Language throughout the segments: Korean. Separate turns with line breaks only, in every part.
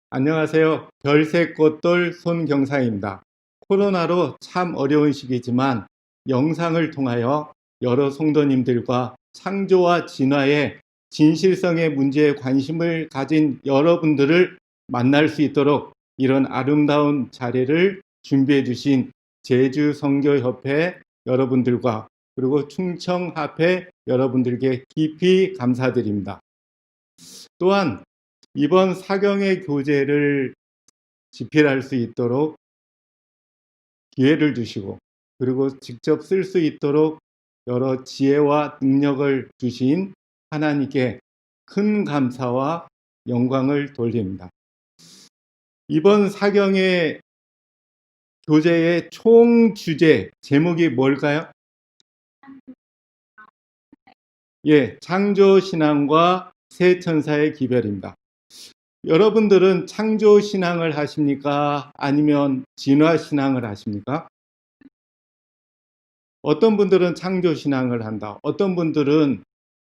안녕하세요. 별새꽃돌 손경상입니다. 코로나로 참 어려운 시기지만 영상을 통하여 여러 성도님들과 창조와 진화의 진실성의 문제에 관심을 가진 여러분들을 만날 수 있도록 이런 아름다운 자리를 준비해 주신 제주선교협회 여러분들과 그리고 충청합회 여러분들께 깊이 감사드립니다. 또한 이번 사경의 교재를 집필할 수 있도록 기회를 주시고 그리고 직접 쓸 수 있도록 여러 지혜와 능력을 주신 하나님께 큰 감사와 영광을 돌립니다. 이번 사경의 교재의 총 주제 제목이 뭘까요? 창조신앙과 새 천사의 기별입니다. 여러분들은 창조신앙을 하십니까? 아니면 진화신앙을 하십니까? 어떤 분들은 창조신앙을 한다. 어떤 분들은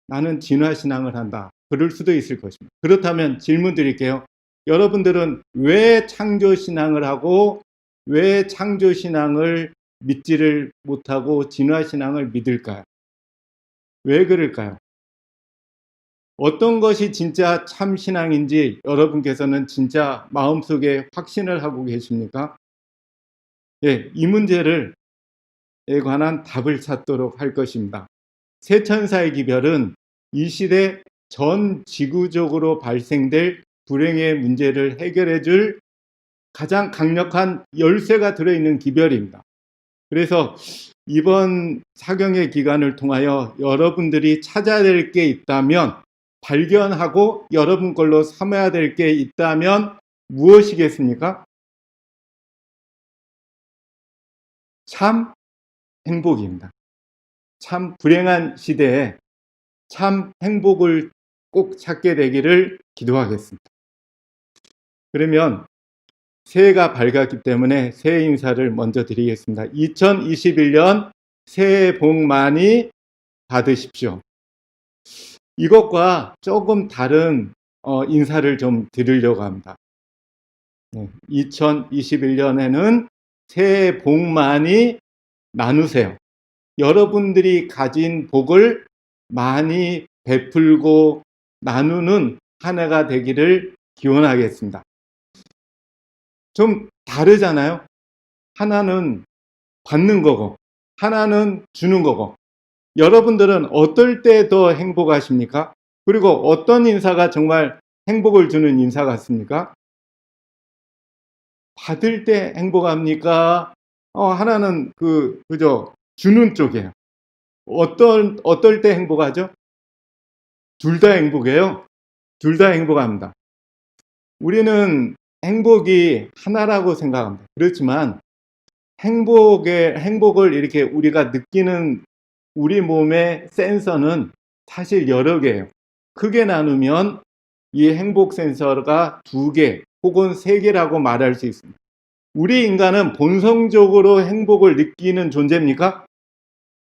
나는 진화신앙을 한다. 그럴 수도 있을 것입니다. 그렇다면 질문 드릴게요. 여러분들은 왜 창조신앙을 하고 왜 창조신앙을 믿지를 못하고 진화신앙을 믿을까요? 왜 그럴까요? 어떤 것이 진짜 참신앙인지 여러분께서는 진짜 마음속에 확신을 하고 계십니까? 이 문제를 관한 답을 찾도록 할 것입니다. 새 천사의 기별은 이 시대 전 지구적으로 발생될 불행의 문제를 해결해 줄 가장 강력한 열쇠가 들어있는 기별입니다. 그래서 이번 사경의 기간을 통하여 여러분들이 찾아야 될 게 있다면 발견하고 여러분 걸로 삼아야 될 게 있다면 무엇이겠습니까? 참 행복입니다. 참 불행한 시대에 참 행복을 꼭 찾게 되기를 기도하겠습니다. 그러면 새해가 밝았기 때문에 새해 인사를 먼저 드리겠습니다. 2021년 새해 복 많이 받으십시오. 이것과 조금 다른 인사를 좀 드리려고 합니다. 2021년에는 새해 복 많이 나누세요. 여러분들이 가진 복을 많이 베풀고 나누는 한 해가 되기를 기원하겠습니다. 좀 다르잖아요. 하나는 받는 거고 하나는 주는 거고 여러분들은 어떨 때 더 행복하십니까? 그리고 어떤 인사가 정말 행복을 주는 인사 같습니까? 받을 때 행복합니까? 하나는 그죠? 주는 쪽이에요. 어떨 때 행복하죠? 둘 다 행복해요. 둘 다 행복합니다. 우리는 행복이 하나라고 생각합니다. 그렇지만 행복을 이렇게 우리가 느끼는 우리 몸의 센서는 사실 여러 개예요. 크게 나누면 이 행복 센서가 2개 혹은 3개라고 말할 수 있습니다. 우리 인간은 본성적으로 행복을 느끼는 존재입니까?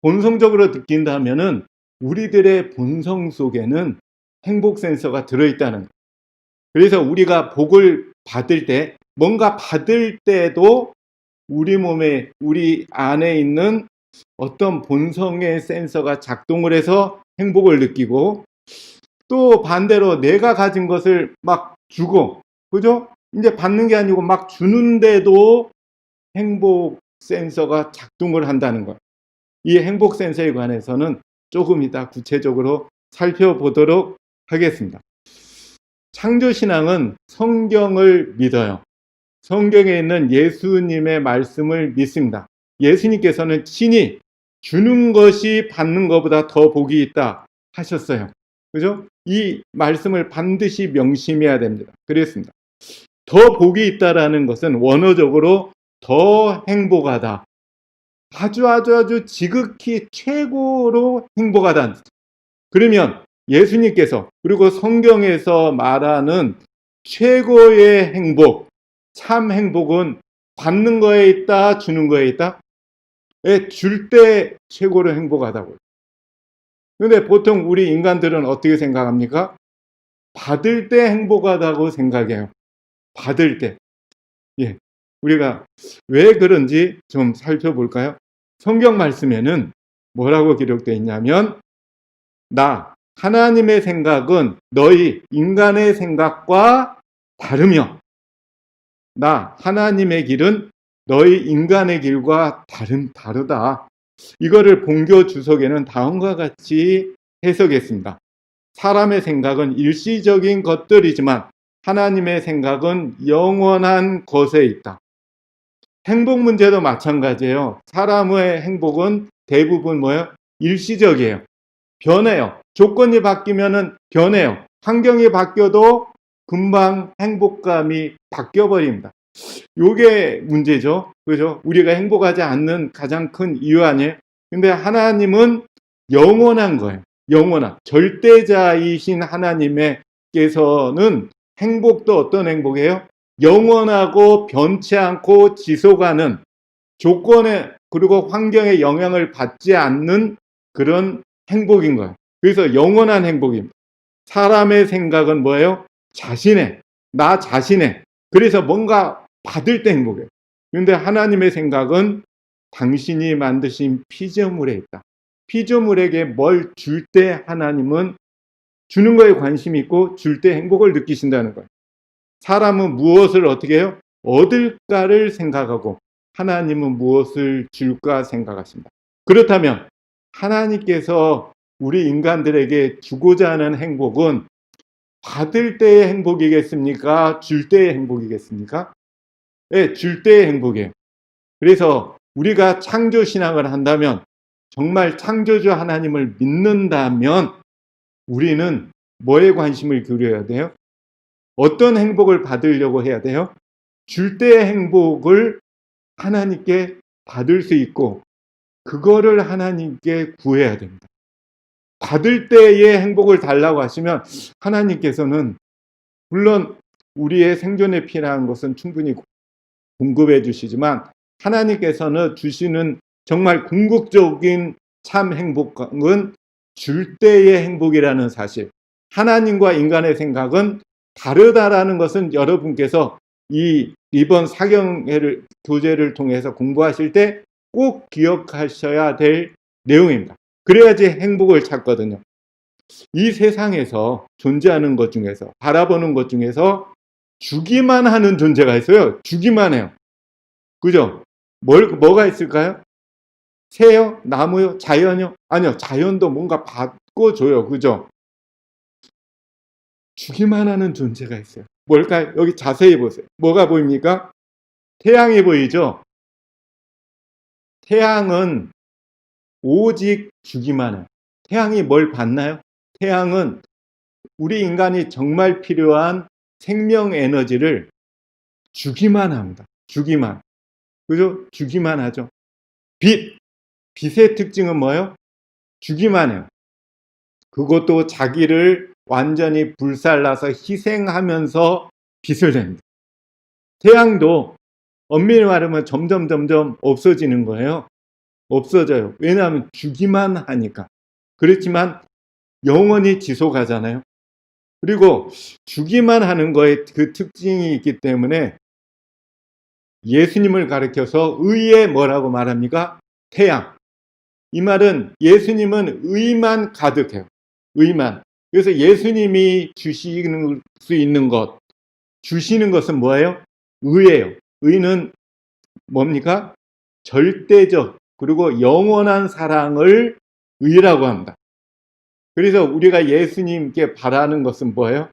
본성적으로 느낀다면은 우리들의 본성 속에는 행복 센서가 들어있다는 거예요. 그래서 우리가 복을 받을 때 뭔가 받을 때도 우리 몸에 우리 안에 있는 어떤 본성의 센서가 작동을 해서 행복을 느끼고 또 반대로 내가 가진 것을 막 주고 그죠? 이제 받는 게 아니고 막 주는데도 행복 센서가 작동을 한다는 거예요. 이 행복 센서에 관해서는 조금 이따 구체적으로 살펴보도록 하겠습니다. 창조신앙은 성경을 믿어요. 성경에 있는 예수님의 말씀을 믿습니다. 예수님께서는 친히 주는 것이 받는 것보다 더 복이 있다 하셨어요. 그죠? 이 말씀을 반드시 명심해야 됩니다. 그랬습니다. 더 복이 있다라는 것은 원어적으로 더 행복하다. 아주 지극히 최고로 행복하다. 그러면 예수님께서 그리고 성경에서 말하는 최고의 행복, 참 행복은 받는 거에 있다, 주는 거에 있다? 줄 때 최고로 행복하다고요. 근데 보통 우리 인간들은 어떻게 생각합니까? 받을 때 행복하다고 생각해요. 받을 때. 예. 우리가 왜 그런지 좀 살펴볼까요? 성경 말씀에는 뭐라고 기록되어 있냐면, 하나님의 생각은 너희 인간의 생각과 다르며, 하나님의 길은 너희 인간의 길과 다르다. 이거를 본교 주석에는 다음과 같이 해석했습니다. 사람의 생각은 일시적인 것들이지만 하나님의 생각은 영원한 것에 있다. 행복 문제도 마찬가지예요. 사람의 행복은 대부분 뭐예요? 일시적이에요. 변해요. 조건이 바뀌면은 변해요. 환경이 바뀌어도 금방 행복감이 바뀌어버립니다. 요게 문제죠. 그죠? 우리가 행복하지 않는 가장 큰 이유 아니에요? 근데 하나님은 영원한 거예요. 영원한. 절대자이신 하나님께서는 행복도 어떤 행복이에요? 영원하고 변치 않고 지속하는 조건에 그리고 환경에 영향을 받지 않는 그런 행복인 거예요. 그래서 영원한 행복입니다. 사람의 생각은 뭐예요? 나 자신의. 그래서 뭔가 받을 때 행복해요. 그런데 하나님의 생각은 당신이 만드신 피조물에 있다. 피조물에게 뭘 줄 때 하나님은 주는 거에 관심이 있고 줄 때 행복을 느끼신다는 거예요. 사람은 무엇을 어떻게 해요? 얻을까를 생각하고 하나님은 무엇을 줄까 생각하십니다. 그렇다면 하나님께서 우리 인간들에게 주고자 하는 행복은 받을 때의 행복이겠습니까? 줄 때의 행복이겠습니까? 네, 줄 때의 행복이에요. 그래서 우리가 창조신앙을 한다면, 정말 창조주 하나님을 믿는다면 우리는 뭐에 관심을 기울여야 돼요? 어떤 행복을 받으려고 해야 돼요? 줄 때의 행복을 하나님께 받을 수 있고 그거를 하나님께 구해야 됩니다. 받을 때의 행복을 달라고 하시면 하나님께서는 물론 우리의 생존에 필요한 것은 충분히 공급해 주시지만 하나님께서는 주시는 정말 궁극적인 참 행복은 줄 때의 행복이라는 사실, 하나님과 인간의 생각은 다르다라는 것은 여러분께서 이번 사경회를 교재를 통해서 공부하실 때 꼭 기억하셔야 될 내용입니다. 그래야지 행복을 찾거든요. 이 세상에서 존재하는 것 중에서, 바라보는 것 중에서 주기만 하는 존재가 있어요. 주기만 해요. 그죠? 뭐가 있을까요? 새요? 나무요? 자연요? 아니요. 자연도 뭔가 받고 줘요. 그죠? 주기만 하는 존재가 있어요. 뭘까요? 여기 자세히 보세요. 뭐가 보입니까? 태양이 보이죠? 태양은 오직 주기만 해요. 태양이 뭘 받나요? 태양은 우리 인간이 정말 필요한 생명 에너지를 주기만 합니다. 주기만. 그죠? 주기만 하죠. 빛의 특징은 뭐예요? 주기만 해요. 그것도 자기를 완전히 불살라서 희생하면서 빛을 냅니다. 태양도 엄밀히 말하면 점점 없어지는 거예요. 없어져요. 왜냐하면 주기만 하니까. 그렇지만 영원히 지속하잖아요. 그리고 주기만 하는 거에 그 특징이 있기 때문에 예수님을 가리켜서 의의 뭐라고 말합니까? 태양. 이 말은 예수님은 의만 가득해요. 의만. 그래서 예수님이 주시는 수 있는 것, 주시는 것은 뭐예요? 의예요. 의는 뭡니까? 절대적 그리고 영원한 사랑을 의라고 합니다. 그래서 우리가 예수님께 바라는 것은 뭐예요?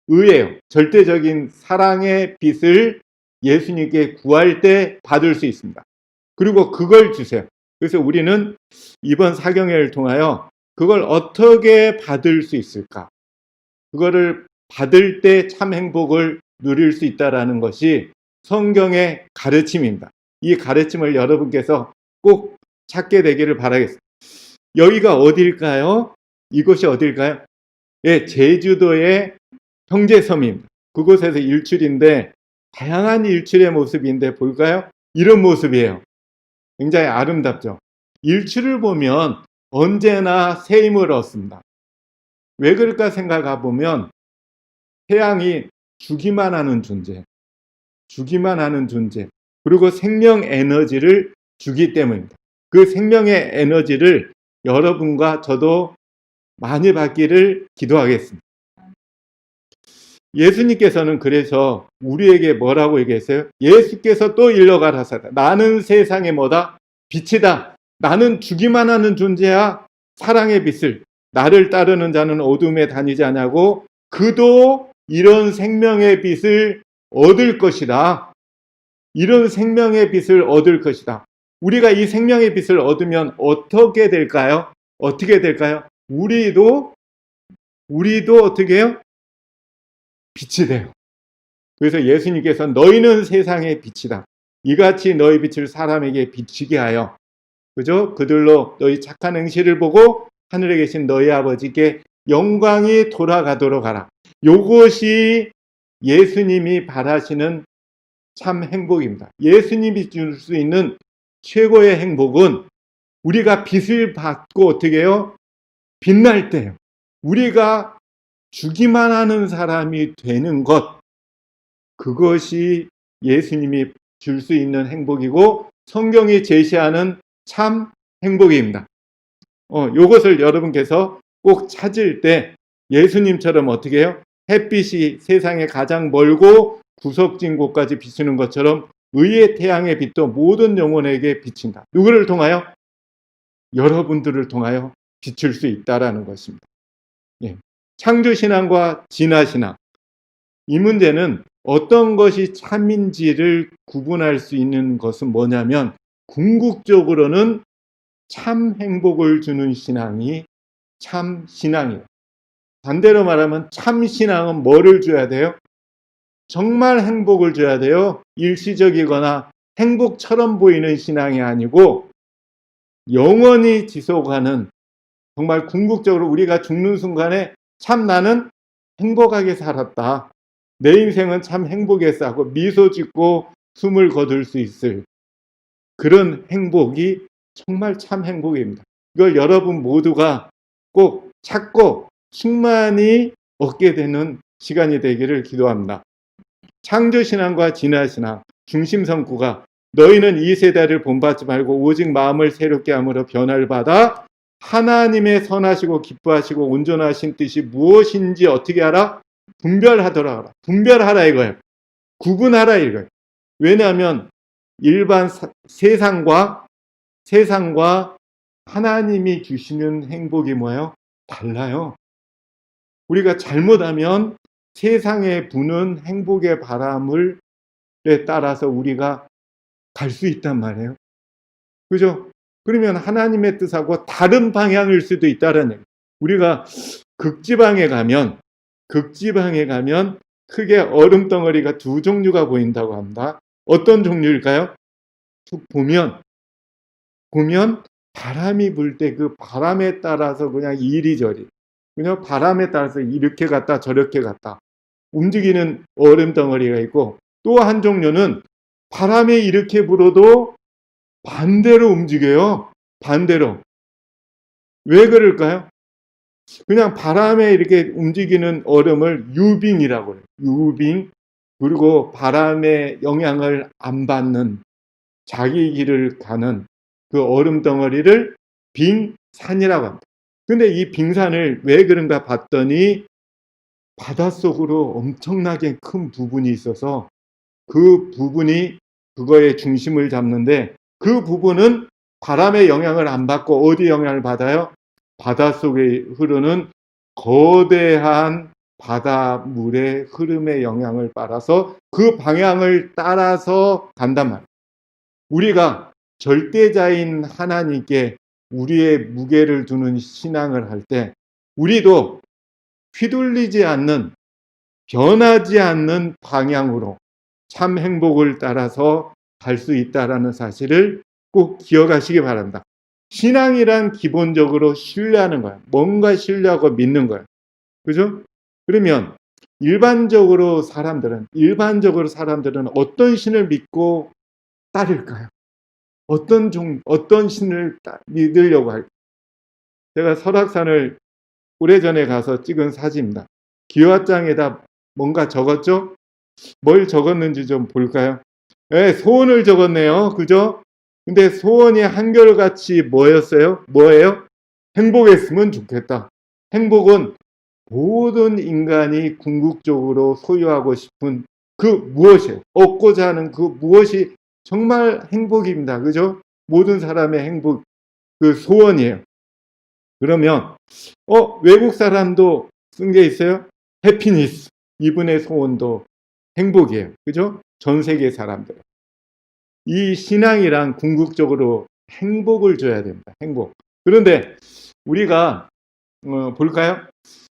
의예요. 절대적인 사랑의 빛을 예수님께 구할 때 받을 수 있습니다. 그리고 그걸 주세요. 그래서 우리는 이번 사경회를 통하여 그걸 어떻게 받을 수 있을까? 그거를 받을 때 참 행복을 누릴 수 있다는 것이 성경의 가르침입니다. 이 가르침을 여러분께서 꼭 찾게 되기를 바라겠습니다. 여기가 어딜까요? 이곳이 어딜까요? 예, 제주도의 형제섬입니다. 그곳에서 일출인데 다양한 일출의 모습인데 볼까요? 이런 모습이에요. 굉장히 아름답죠. 일출을 보면 언제나 새 힘을 얻습니다. 왜 그럴까 생각해 보면 태양이 주기만 하는 존재, 주기만 하는 존재, 그리고 생명 에너지를 주기 때문입니다. 그 생명의 에너지를 여러분과 저도 많이 받기를 기도하겠습니다. 예수님께서는 그래서 우리에게 뭐라고 얘기했어요? 예수께서 또 일러 가라사대 나는 세상의 뭐다? 빛이다. 나는 주기만 하는 존재야. 사랑의 빛을. 나를 따르는 자는 어둠에 다니지 않냐고 그도 이런 생명의 빛을 얻을 것이다. 이런 생명의 빛을 얻을 것이다. 우리가 이 생명의 빛을 얻으면 어떻게 될까요? 어떻게 될까요? 우리도 어떻게 해요? 빛이 돼요. 그래서 예수님께서 너희는 세상의 빛이다. 이같이 너희 빛을 사람에게 비치게 하여, 그죠? 그들로 너희 착한 행실을 보고 하늘에 계신 너희 아버지께 영광이 돌아가도록 하라. 요것이 예수님이 바라시는 참 행복입니다. 예수님이 줄 수 있는 최고의 행복은 우리가 빛을 받고 어떻게 해요? 빛날 때요. 우리가 주기만 하는 사람이 되는 것, 그것이 예수님이 줄 수 있는 행복이고 성경이 제시하는 참 행복입니다. 요것을 여러분께서 꼭 찾을 때 예수님처럼 어떻게 해요? 햇빛이 세상에 가장 멀고 구석진 곳까지 비추는 것처럼 의의 태양의 빛도 모든 영혼에게 비친다. 누구를 통하여? 여러분들을 통하여 비출 수 있다라는 것입니다. 예. 창조신앙과 진화신앙. 이 문제는 어떤 것이 참인지를 구분할 수 있는 것은 뭐냐면 궁극적으로는 참 행복을 주는 신앙이 참 신앙이에요. 반대로 말하면 참 신앙은 뭐를 줘야 돼요? 정말 행복을 줘야 돼요. 일시적이거나 행복처럼 보이는 신앙이 아니고 영원히 지속하는, 정말 궁극적으로 우리가 죽는 순간에 참 나는 행복하게 살았다. 내 인생은 참 행복했어 하고 미소 짓고 숨을 거둘 수 있을 그런 행복이 정말 참 행복입니다. 이걸 여러분 모두가 꼭 찾고 충만히 얻게 되는 시간이 되기를 기도합니다. 창조신앙과 진화신앙 중심 성구가 너희는 이 세대를 본받지 말고 오직 마음을 새롭게 함으로 변화를 받아 하나님의 선하시고 기뻐하시고 온전하신 뜻이 무엇인지 어떻게 알아? 분별하더라 하라. 분별하라 이거예요. 구분하라 이거예요. 왜냐하면 일반 세상과 하나님이 주시는 행복이 뭐예요? 달라요. 우리가 잘못하면 세상에 부는 행복의 바람을 따라서 우리가 갈 수 있단 말이에요. 그죠? 그러면 하나님의 뜻하고 다른 방향일 수도 있다는 얘기예요. 우리가 극지방에 가면 크게 얼음 덩어리가 두 종류가 보인다고 합니다. 어떤 종류일까요? 쭉 보면 바람이 불 때 그 바람에 따라서 그냥 이리저리, 그냥 바람에 따라서 이렇게 갔다 저렇게 갔다 움직이는 얼음 덩어리가 있고, 또 한 종류는 바람이 이렇게 불어도 반대로 움직여요. 반대로. 왜 그럴까요? 그냥 바람에 이렇게 움직이는 얼음을 유빙이라고 해요. 유빙. 그리고 바람의 영향을 안 받는 자기 길을 가는 그 얼음 덩어리를 빙산이라고 합니다. 근데 이 빙산을 왜 그런가 봤더니 바닷속으로 엄청나게 큰 부분이 있어서 그 부분이 그거의 중심을 잡는데, 그 부분은 바람의 영향을 안 받고 어디 영향을 받아요? 바닷속에 흐르는 거대한 바닷물의 흐름의 영향을 받아서 그 방향을 따라서 간단 말이에요. 우리가 절대자인 하나님께 우리의 무게를 두는 신앙을 할 때 우리도 휘둘리지 않는, 변하지 않는 방향으로 참 행복을 따라서 갈 수 있다는 사실을 꼭 기억하시기 바랍니다. 신앙이란 기본적으로 신뢰하는 거예요. 뭔가 신뢰하고 믿는 거예요. 그죠? 그러면 일반적으로 사람들은 어떤 신을 믿고 따를까요? 어떤 신을 믿으려고 할까요? 제가 설악산을 오래전에 가서 찍은 사진입니다. 기와장에다 뭔가 적었죠? 뭘 적었는지 좀 볼까요? 네, 소원을 적었네요. 그죠? 근데 소원이 한결같이 뭐였어요? 뭐예요? 행복했으면 좋겠다. 행복은 모든 인간이 궁극적으로 소유하고 싶은 그 무엇이에요? 얻고자 하는 그 무엇이 정말 행복입니다. 그죠? 모든 사람의 행복, 그 소원이에요. 그러면, 외국 사람도 쓴 게 있어요? 해피니스. 이분의 소원도 행복이에요. 그죠? 전 세계 사람들. 이 신앙이란 궁극적으로 행복을 줘야 됩니다. 행복. 그런데 우리가 볼까요?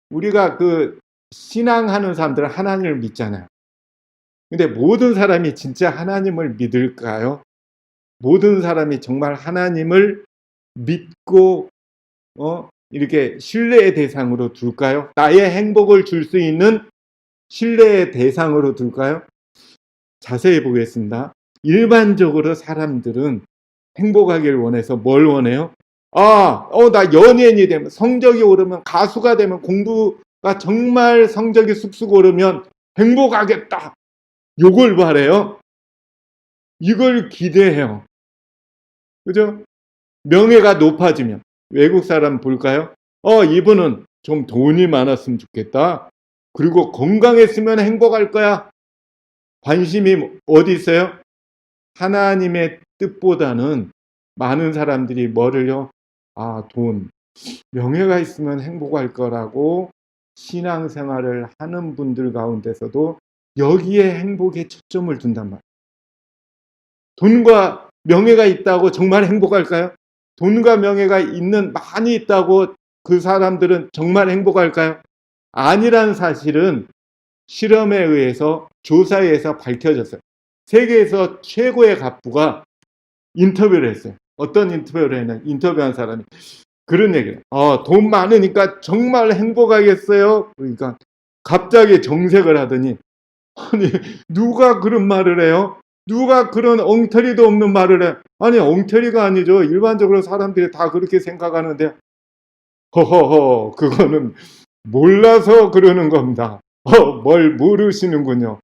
우리가 그 신앙하는 사람들은 하나님을 믿잖아요. 근데 모든 사람이 진짜 하나님을 믿을까요? 모든 사람이 정말 하나님을 믿고 이렇게 신뢰의 대상으로 둘까요? 나의 행복을 줄 수 있는 신뢰의 대상으로 둘까요? 자세히 보겠습니다. 일반적으로 사람들은 행복하길 원해서 뭘 원해요? 나 연예인이 되면, 성적이 오르면, 가수가 되면, 공부가 정말 성적이 쑥쑥 오르면 행복하겠다. 요걸 바래요. 이걸 기대해요. 그죠? 명예가 높아지면. 외국 사람 볼까요? 이분은 좀 돈이 많았으면 좋겠다. 그리고 건강했으면 행복할 거야. 관심이 어디 있어요? 하나님의 뜻보다는 많은 사람들이 뭐를요? 돈, 명예가 있으면 행복할 거라고 신앙생활을 하는 분들 가운데서도 여기에 행복에 초점을 둔단 말이에요. 돈과 명예가 있다고 정말 행복할까요? 돈과 명예가 많이 있다고 그 사람들은 정말 행복할까요? 아니란 사실은 실험에 의해서 조사에서 밝혀졌어요. 세계에서 최고의 갑부가 인터뷰를 했어요. 어떤 인터뷰를 했냐? 인터뷰한 사람이 그런 얘기를. 돈 많으니까 정말 행복하겠어요? 그러니까 갑자기 정색을 하더니, 아니, 누가 그런 말을 해요? 누가 그런 엉터리도 없는 말을 해? 아니, 엉터리가 아니죠. 일반적으로 사람들이 다 그렇게 생각하는데, 허허허, 그거는 몰라서 그러는 겁니다. 뭘 모르시는군요.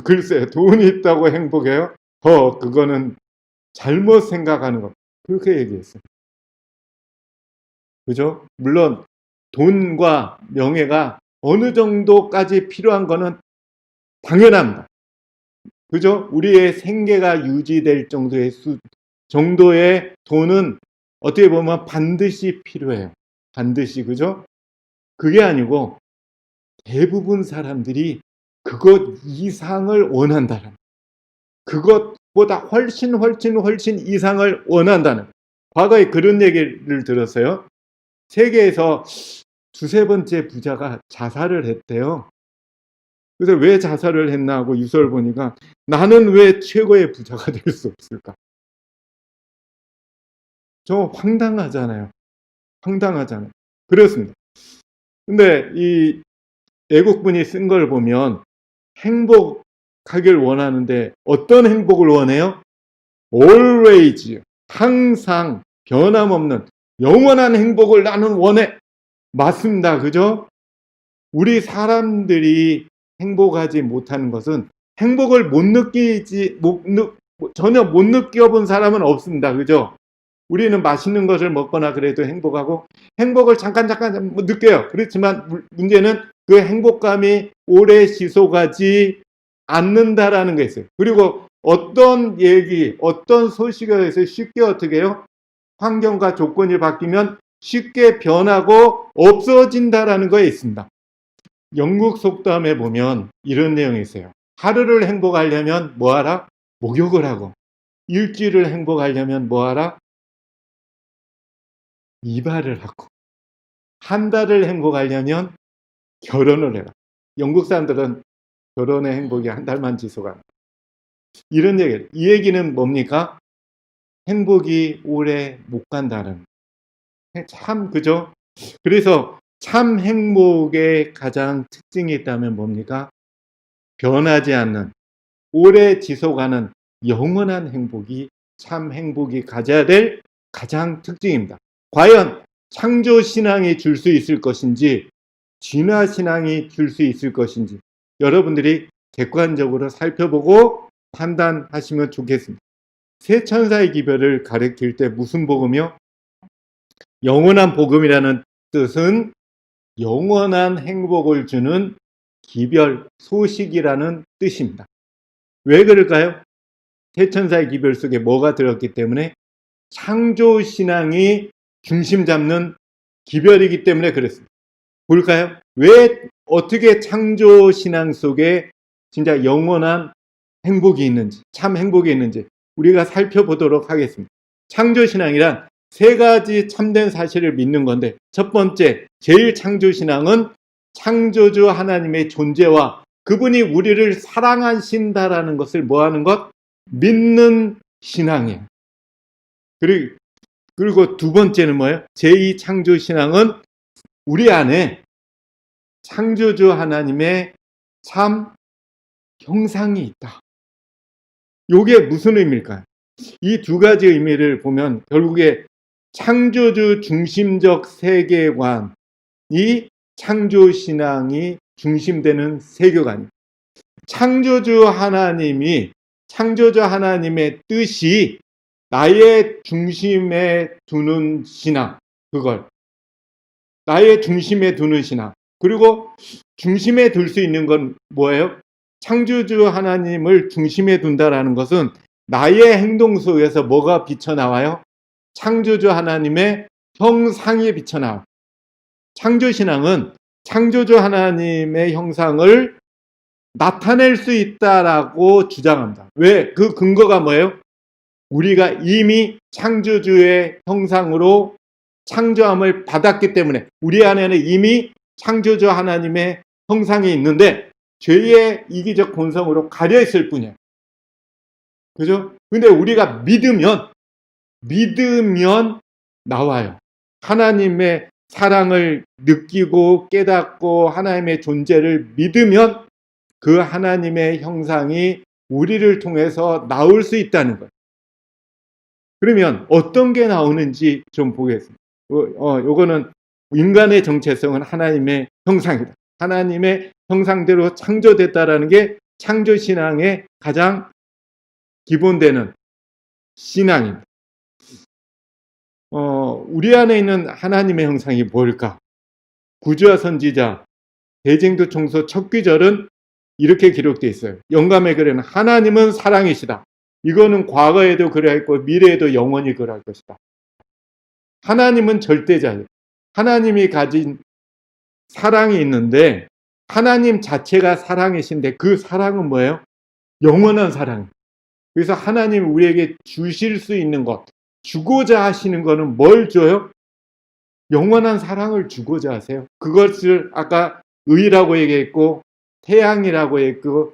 글쎄, 돈이 있다고 행복해요? 그거는 잘못 생각하는 것. 그렇게 얘기했어요. 그죠? 물론 돈과 명예가 어느 정도까지 필요한 거는 당연합니다. 그죠? 우리의 생계가 유지될 정도의 돈은 어떻게 보면 반드시 필요해요. 반드시, 그죠? 그게 아니고 대부분 사람들이 그것 이상을 원한다는, 그것보다 훨씬 이상을 원한다는, 과거에 그런 얘기를 들었어요. 세계에서 두세 번째 부자가 자살을 했대요. 그래서 왜 자살을 했나 하고 유서를 보니까, 나는 왜 최고의 부자가 될 수 없을까? 저 황당하잖아요. 황당하잖아요. 그렇습니다. 근데 이 애국분이 쓴 걸 보면 행복하길 원하는데 어떤 행복을 원해요? always, 항상 변함없는 영원한 행복을 나는 원해. 맞습니다. 그죠? 우리 사람들이 행복하지 못하는 것은 행복을 전혀 못 느껴본 사람은 없습니다. 그죠? 우리는 맛있는 것을 먹거나 그래도 행복하고, 행복을 잠깐 느껴요. 그렇지만 문제는 그 행복감이 오래 지속하지 않는다라는 게 있어요. 그리고 어떤 소식에 의해서 쉽게 어떻게 해요? 환경과 조건이 바뀌면 쉽게 변하고 없어진다라는 거에 있습니다. 영국 속담에 보면 이런 내용이 있어요. 하루를 행복하려면 뭐하라? 목욕을 하고, 일주일을 행복하려면 뭐하라? 이발을 하고, 한 달을 행복하려면 결혼을 해라. 영국 사람들은 결혼의 행복이 한 달만 지속합니다. 이런 얘기. 이 얘기는 뭡니까? 행복이 오래 못 간다는. 참, 그죠? 그래서 참 행복의 가장 특징이 있다면 뭡니까? 변하지 않는, 오래 지속하는 영원한 행복이 참 행복이 가져야 될 가장 특징입니다. 과연 창조신앙이 줄 수 있을 것인지, 진화신앙이 줄 수 있을 것인지, 여러분들이 객관적으로 살펴보고 판단하시면 좋겠습니다. 세 천사의 기별을 가리킬 때 무슨 복음이요? 영원한 복음이라는 뜻은 영원한 행복을 주는 기별, 소식이라는 뜻입니다. 왜 그럴까요? 세 천사의 기별 속에 뭐가 들었기 때문에? 창조신앙이 중심 잡는 기별이기 때문에 그렇습니다. 볼까요? 왜 어떻게 창조신앙 속에 진짜 영원한 행복이 있는지, 참 행복이 있는지 우리가 살펴보도록 하겠습니다. 창조신앙이란 세 가지 참된 사실을 믿는 건데, 첫 번째, 제일 창조신앙은 창조주 하나님의 존재와 그분이 우리를 사랑하신다라는 것을 뭐하는 것? 믿는 신앙이에요. 그리고 두 번째는 뭐예요? 제2 창조신앙은 우리 안에 창조주 하나님의 참 형상이 있다. 이게 무슨 의미일까요? 이 두 가지 의미를 보면 결국에 창조주 중심적 세계관이 창조신앙이 중심되는 세계관입니다. 창조주 하나님의 뜻이 나의 중심에 두는 신앙, 그걸 나의 중심에 두는 신앙. 그리고 중심에 둘 수 있는 건 뭐예요? 창조주 하나님을 중심에 둔다라는 것은 나의 행동 속에서 뭐가 비쳐나와요? 창조주 하나님의 형상이 비쳐나와요. 창조신앙은 창조주 하나님의 형상을 나타낼 수 있다라고 주장합니다. 왜? 그 근거가 뭐예요? 우리가 이미 창조주의 형상으로 창조함을 받았기 때문에 우리 안에는 이미 창조주 하나님의 형상이 있는데 죄의 이기적 본성으로 가려 있을 뿐이에요. 그죠? 근데 우리가 믿으면 나와요. 하나님의 사랑을 느끼고 깨닫고 하나님의 존재를 믿으면 그 하나님의 형상이 우리를 통해서 나올 수 있다는 거예요. 그러면 어떤 게 나오는지 좀 보겠습니다. 요거는 인간의 정체성은 하나님의 형상이다. 하나님의 형상대로 창조됐다라는 게 창조신앙의 가장 기본되는 신앙입니다. 우리 안에 있는 하나님의 형상이 뭘까? 구주와 선지자 대쟁도 총서 첫 귀절은 이렇게 기록되어 있어요. 영감의 글에는 하나님은 사랑이시다. 이거는 과거에도 그래했고 미래에도 영원히 그럴 것이다. 하나님은 절대자예요. 하나님이 가진 사랑이 있는데 하나님 자체가 사랑이신데 그 사랑은 뭐예요? 영원한 사랑. 그래서 하나님 우리에게 주실 수 있는 것, 주고자 하시는 거는 뭘 줘요? 영원한 사랑을 주고자 하세요. 그것을 아까 의라고 얘기했고 태양이라고 했고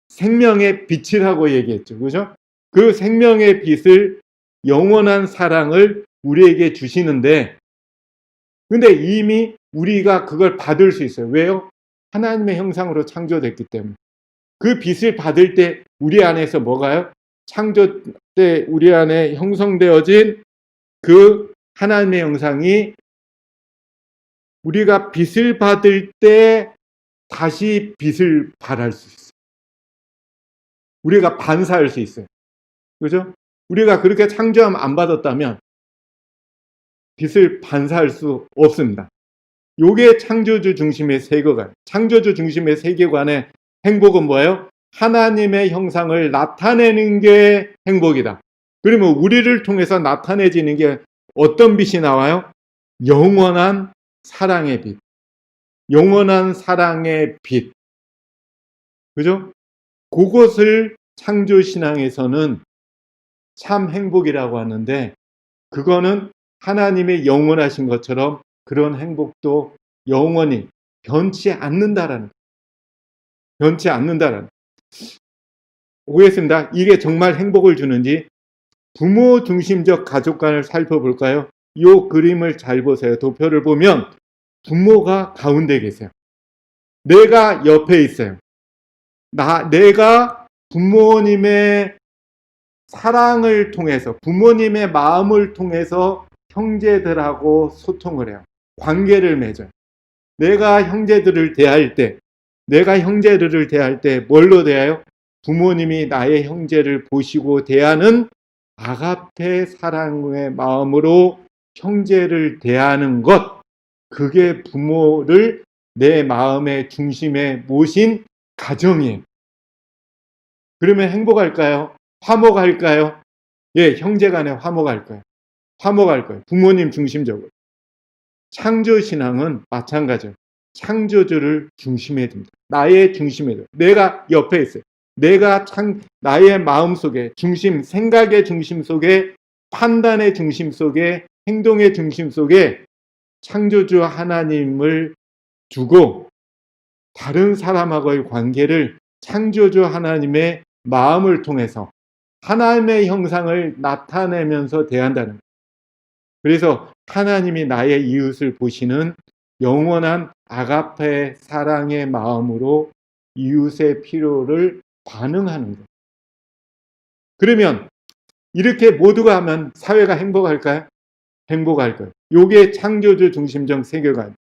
생명의 빛이라고 얘기했죠. 그죠? 그 생명의 빛을 영원한 사랑을 우리에게 주시는데 근데 이미 우리가 그걸 받을 수 있어요. 왜요? 하나님의 형상으로 창조됐기 때문에. 그 빛을 받을 때 우리 안에서 뭐가요? 창조 때 우리 안에 형성되어진 그 하나님의 형상이 우리가 빛을 받을 때 다시 빛을 발할 수 있어요. 우리가 반사할 수 있어요. 그죠? 우리가 그렇게 창조함 안 받았다면 빛을 반사할 수 없습니다. 요게 창조주 중심의 세계관. 창조주 중심의 세계관의 행복은 뭐예요? 하나님의 형상을 나타내는 게 행복이다. 그러면 우리를 통해서 나타내지는 게 어떤 빛이 나와요? 영원한 사랑의 빛. 영원한 사랑의 빛. 그죠? 그것을 창조신앙에서는 참 행복이라고 하는데 그거는 하나님의 영원하신 것처럼 그런 행복도 영원히 변치 않는다라는 보겠습니다. 이게 정말 행복을 주는지 부모 중심적 가족관을 살펴볼까요? 이 그림을 잘 보세요. 도표를 보면 부모가 가운데 계세요. 내가 옆에 있어요. 내가 부모님의 사랑을 통해서 부모님의 마음을 통해서 형제들하고 소통을 해요. 관계를 맺어요. 내가 형제들을 대할 때 내가 형제들을 대할 때 뭘로 대해요? 부모님이 나의 형제를 보시고 대하는 아가페 사랑의 마음으로 형제를 대하는 것, 그게 부모를 내 마음의 중심에 모신 가정이에요. 그러면 행복할까요? 화목할까요? 예, 형제간에 화목할 거예요. 화목할 거예요. 부모님 중심적으로. 창조신앙은 마찬가지예요. 창조주를 중심에 둡니다. 나의 중심에 둬요. 내가 옆에 있어요. 내가 나의 마음 속에 중심, 생각의 중심 속에, 판단의 중심 속에, 행동의 중심 속에 창조주 하나님을 두고 다른 사람하고의 관계를 창조주 하나님의 마음을 통해서 하나님의 형상을 나타내면서 대한다는 거예요. 그래서 하나님이 나의 이웃을 보시는 영원한 아가페 사랑의 마음으로 이웃의 필요를 반응하는 거예요. 그러면 이렇게 모두가 하면 사회가 행복할까요? 행복할 거예요. 이게 창조주 중심적 세계관.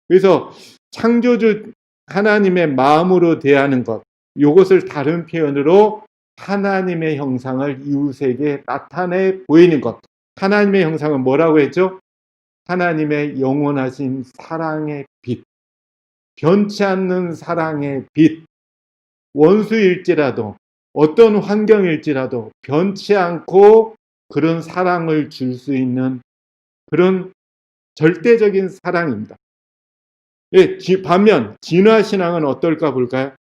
그래서 창조주 하나님의 마음으로 대하는 것, 이것을 다른 표현으로 하나님의 형상을 이웃에게 나타내 보이는 것. 하나님의 형상은 뭐라고 했죠? 하나님의 영원하신 사랑의 빛, 변치 않는 사랑의 빛, 원수일지라도 어떤 환경일지라도 변치 않고 그런 사랑을 줄 수 있는 그런 절대적인 사랑입니다. 예, 반면 진화신앙은 어떨까 볼까요?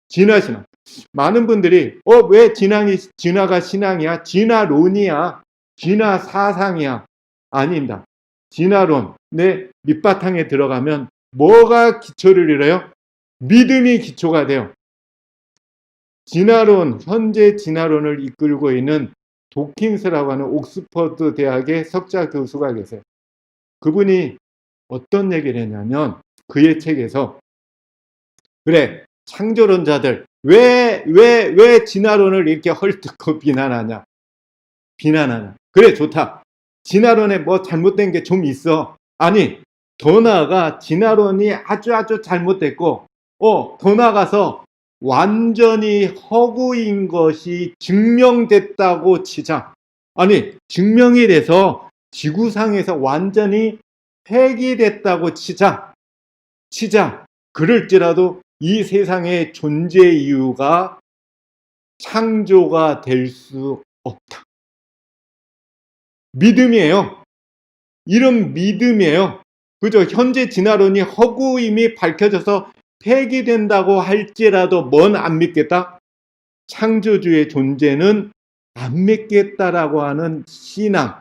진화신앙. 많은 분들이 왜 진화가 신앙이야? 진화론이야. 진화사상이야. 아닙니다. 진화론, 내 밑바탕에 들어가면 뭐가 기초를 이뤄요? 믿음이 기초가 돼요. 진화론, 현재 진화론을 이끌고 있는 도킨스라고 하는 옥스퍼드 대학의 석좌 교수가 계세요. 그분이 어떤 얘기를 했냐면 그의 책에서 그래, 창조론자들 왜 진화론을 이렇게 헐뜯고 비난하냐? 그래, 좋다. 진화론에 뭐 잘못된 게 좀 있어. 아니, 더 나아가 진화론이 아주 잘못됐고 더 나아가서 완전히 허구인 것이 증명됐다고 치자. 아니, 증명이 돼서 지구상에서 완전히 폐기됐다고 치자. 그럴지라도 이 세상의 존재 이유가 창조가 될 수 없다. 믿음이에요. 이런 믿음이에요. 그죠? 현재 진화론이 허구임이 밝혀져서 폐기된다고 할지라도 뭔 안 믿겠다? 창조주의 존재는 안 믿겠다라고 하는 신앙,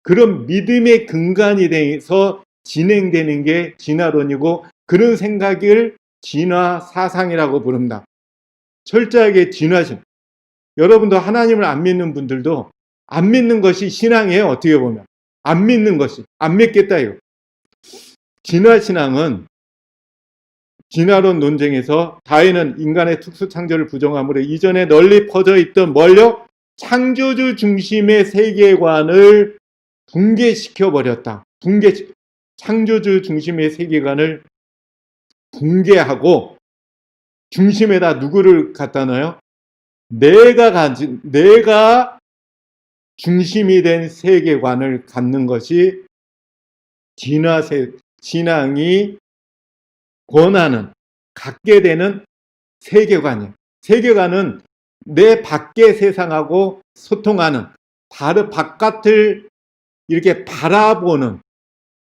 그런 믿음의 근간이 돼서 진행되는 게 진화론이고 그런 생각을 진화사상이라고 부릅니다. 철저하게 진화신. 여러분도 하나님을 안 믿는 분들도 안 믿는 것이 신앙이에요. 어떻게 보면. 안 믿는 것이. 안 믿겠다 이거. 진화신앙은 진화론 논쟁에서 다윈은 인간의 특수창조를 부정함으로 이전에 널리 퍼져 있던 뭘요? 창조주 중심의 세계관을 붕괴시켜버렸다. 창조주 중심의 세계관을 붕괴하고 중심에다 누구를 갖다 넣어요? 내가 중심이 된 세계관을 갖는 것이 신앙이 권하는, 갖게 되는 세계관이에요. 세계관은 내 밖의 세상하고 소통하는, 다른 바깥을 이렇게 바라보는,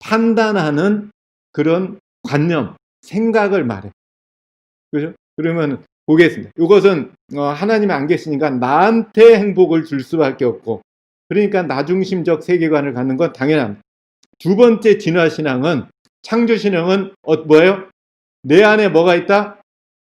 판단하는 그런 관념, 생각을 말해요. 그죠? 그러면 보겠습니다. 이것은 하나님이 안 계시니까 나한테 행복을 줄 수밖에 없고, 그러니까 나중심적 세계관을 갖는 건 당연합니다. 두 번째 진화신앙은, 창조신앙은 뭐예요? 내 안에 뭐가 있다?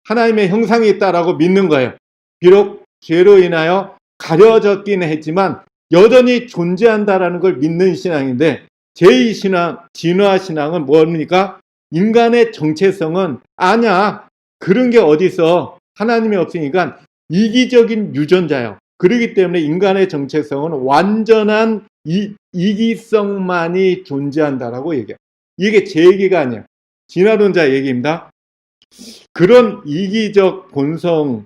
하나님의 형상이 있다라고 믿는 거예요. 비록 죄로 인하여 가려졌긴 했지만 여전히 존재한다라는 걸 믿는 신앙인데, 제2신앙, 진화신앙은 뭡니까? 인간의 정체성은 아니야. 그런 게 어디 있어? 하나님이 없으니까 이기적인 유전자예요. 그렇기 때문에 인간의 정체성은 완전한 이기성만이 존재한다라고 얘기해요. 이게 제 얘기가 아니에요. 진화론자 얘기입니다. 그런 이기적 본성의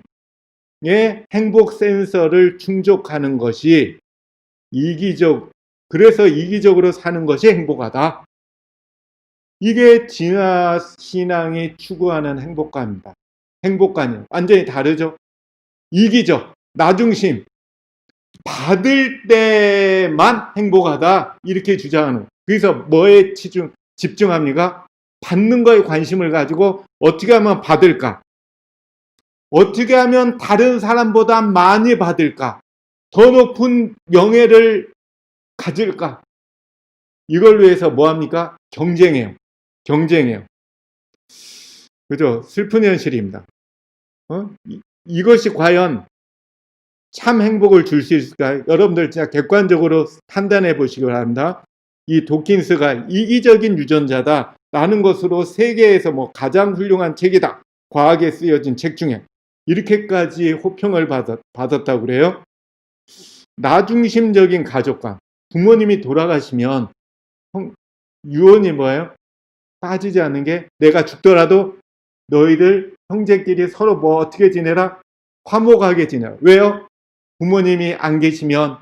행복 센서를 충족하는 것이 그래서 이기적으로 사는 것이 행복하다. 이게 진화 신앙이 추구하는 행복감입니다. 행복감이요. 완전히 다르죠. 이기적, 나중심, 받을 때만 행복하다 이렇게 주장하는. 그래서 뭐에 집중합니까? 받는 거에 관심을 가지고 어떻게 하면 받을까? 어떻게 하면 다른 사람보다 많이 받을까? 더 높은 명예를 가질까? 이걸 위해서 뭐 합니까? 경쟁해요. 경쟁해요. 그죠? 슬픈 현실입니다. 이것이 과연 참 행복을 줄 수 있을까요? 여러분들 진짜 객관적으로 판단해 보시기 바랍니다. 이 도킨스가 이기적인 유전자다 라는 것으로 세계에서 뭐 가장 훌륭한 책이다. 과학에 쓰여진 책 중에 이렇게까지 호평을 받았다고 그래요. 나중심적인 가족관. 부모님이 돌아가시면 유언이 뭐예요? 빠지지 않는 게 내가 죽더라도 너희들 형제끼리 서로 뭐 어떻게 지내라? 화목하게 지내라. 왜요? 부모님이 안 계시면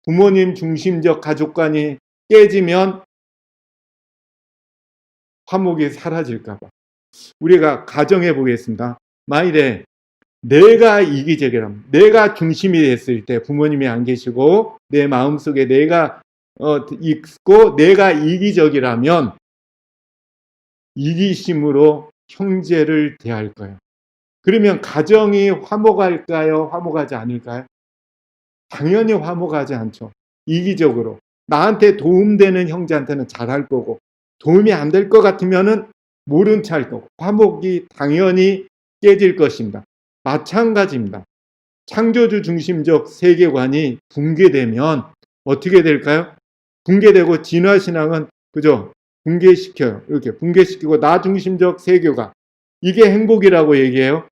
부모님 중심적 가족관이 깨지면 화목이 사라질까봐. 우리가 가정해 보겠습니다. 만일에 내가 이기적이라면, 내가 중심이 됐을 때 부모님이 안 계시고 내 마음속에 내가 있고 내가 이기적이라면 이기심으로 형제를 대할 거예요. 그러면 가정이 화목할까요? 화목하지 않을까요? 당연히 화목하지 않죠. 이기적으로. 나한테 도움되는 형제한테는 잘할 거고 도움이 안 될 것 같으면은 모른 체 할 거고 화목이 당연히 깨질 것입니다. 마찬가지입니다. 창조주 중심적 세계관이 붕괴되면 어떻게 될까요? 붕괴되고 진화신앙은 그죠? 붕괴시켜요. 이렇게 붕괴시키고 나 중심적 세계관. 이게 행복이라고 얘기해요.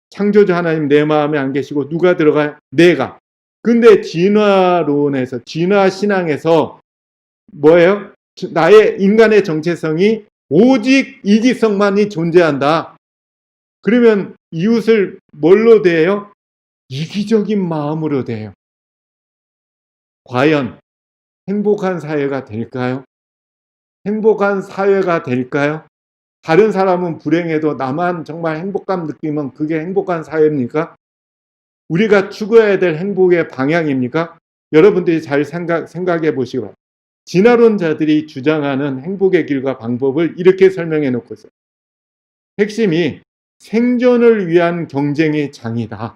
창조주 하나님 내 마음에 안 계시고 누가 들어가요? 내가. 근데 진화론에서 진화신앙에서 뭐예요? 나의 인간의 정체성이 오직 이기성만이 존재한다. 그러면 이웃을 뭘로 대해요? 이기적인 마음으로 대해요. 과연 행복한 사회가 될까요? 행복한 사회가 될까요? 다른 사람은 불행해도 나만 정말 행복감 느끼면 그게 행복한 사회입니까? 우리가 추구해야 될 행복의 방향입니까? 여러분들이 잘 생각해 보시고 진화론자들이 주장하는 행복의 길과 방법을 이렇게 설명해 놓고 있어요. 핵심이 생존을 위한 경쟁의 장이다.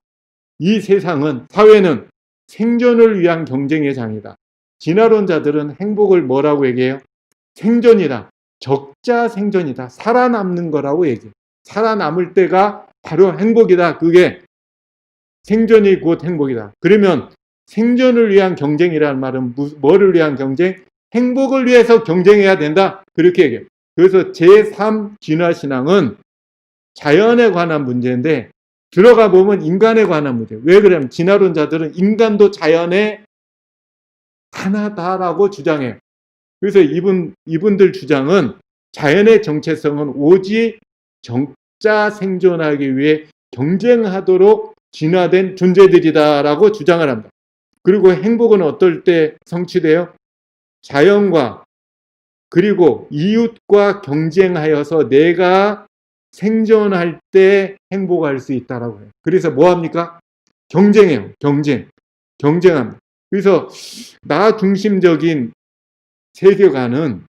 이 세상은, 사회는 생존을 위한 경쟁의 장이다. 진화론자들은 행복을 뭐라고 얘기해요? 생존이다. 적자 생존이다. 살아남는 거라고 얘기해요. 살아남을 때가 바로 행복이다. 그게 생존이 곧 행복이다. 그러면 생존을 위한 경쟁이라는 말은 뭐를 위한 경쟁? 행복을 위해서 경쟁해야 된다. 그렇게 얘기해요. 그래서 제3 진화신앙은 자연에 관한 문제인데 들어가 보면 인간에 관한 문제예요. 왜 그러냐면 진화론자들은 인간도 자연의 하나다라고 주장해요. 그래서 이분들 주장은 자연의 정체성은 오직 적자 생존하기 위해 경쟁하도록 진화된 존재들이다라고 주장을 합니다. 그리고 행복은 어떨 때 성취돼요? 자연과 그리고 이웃과 경쟁하여서 내가 생존할 때 행복할 수 있다라고 해요. 그래서 뭐 합니까? 경쟁해요. 경쟁합니다. 그래서 나 중심적인 세계관은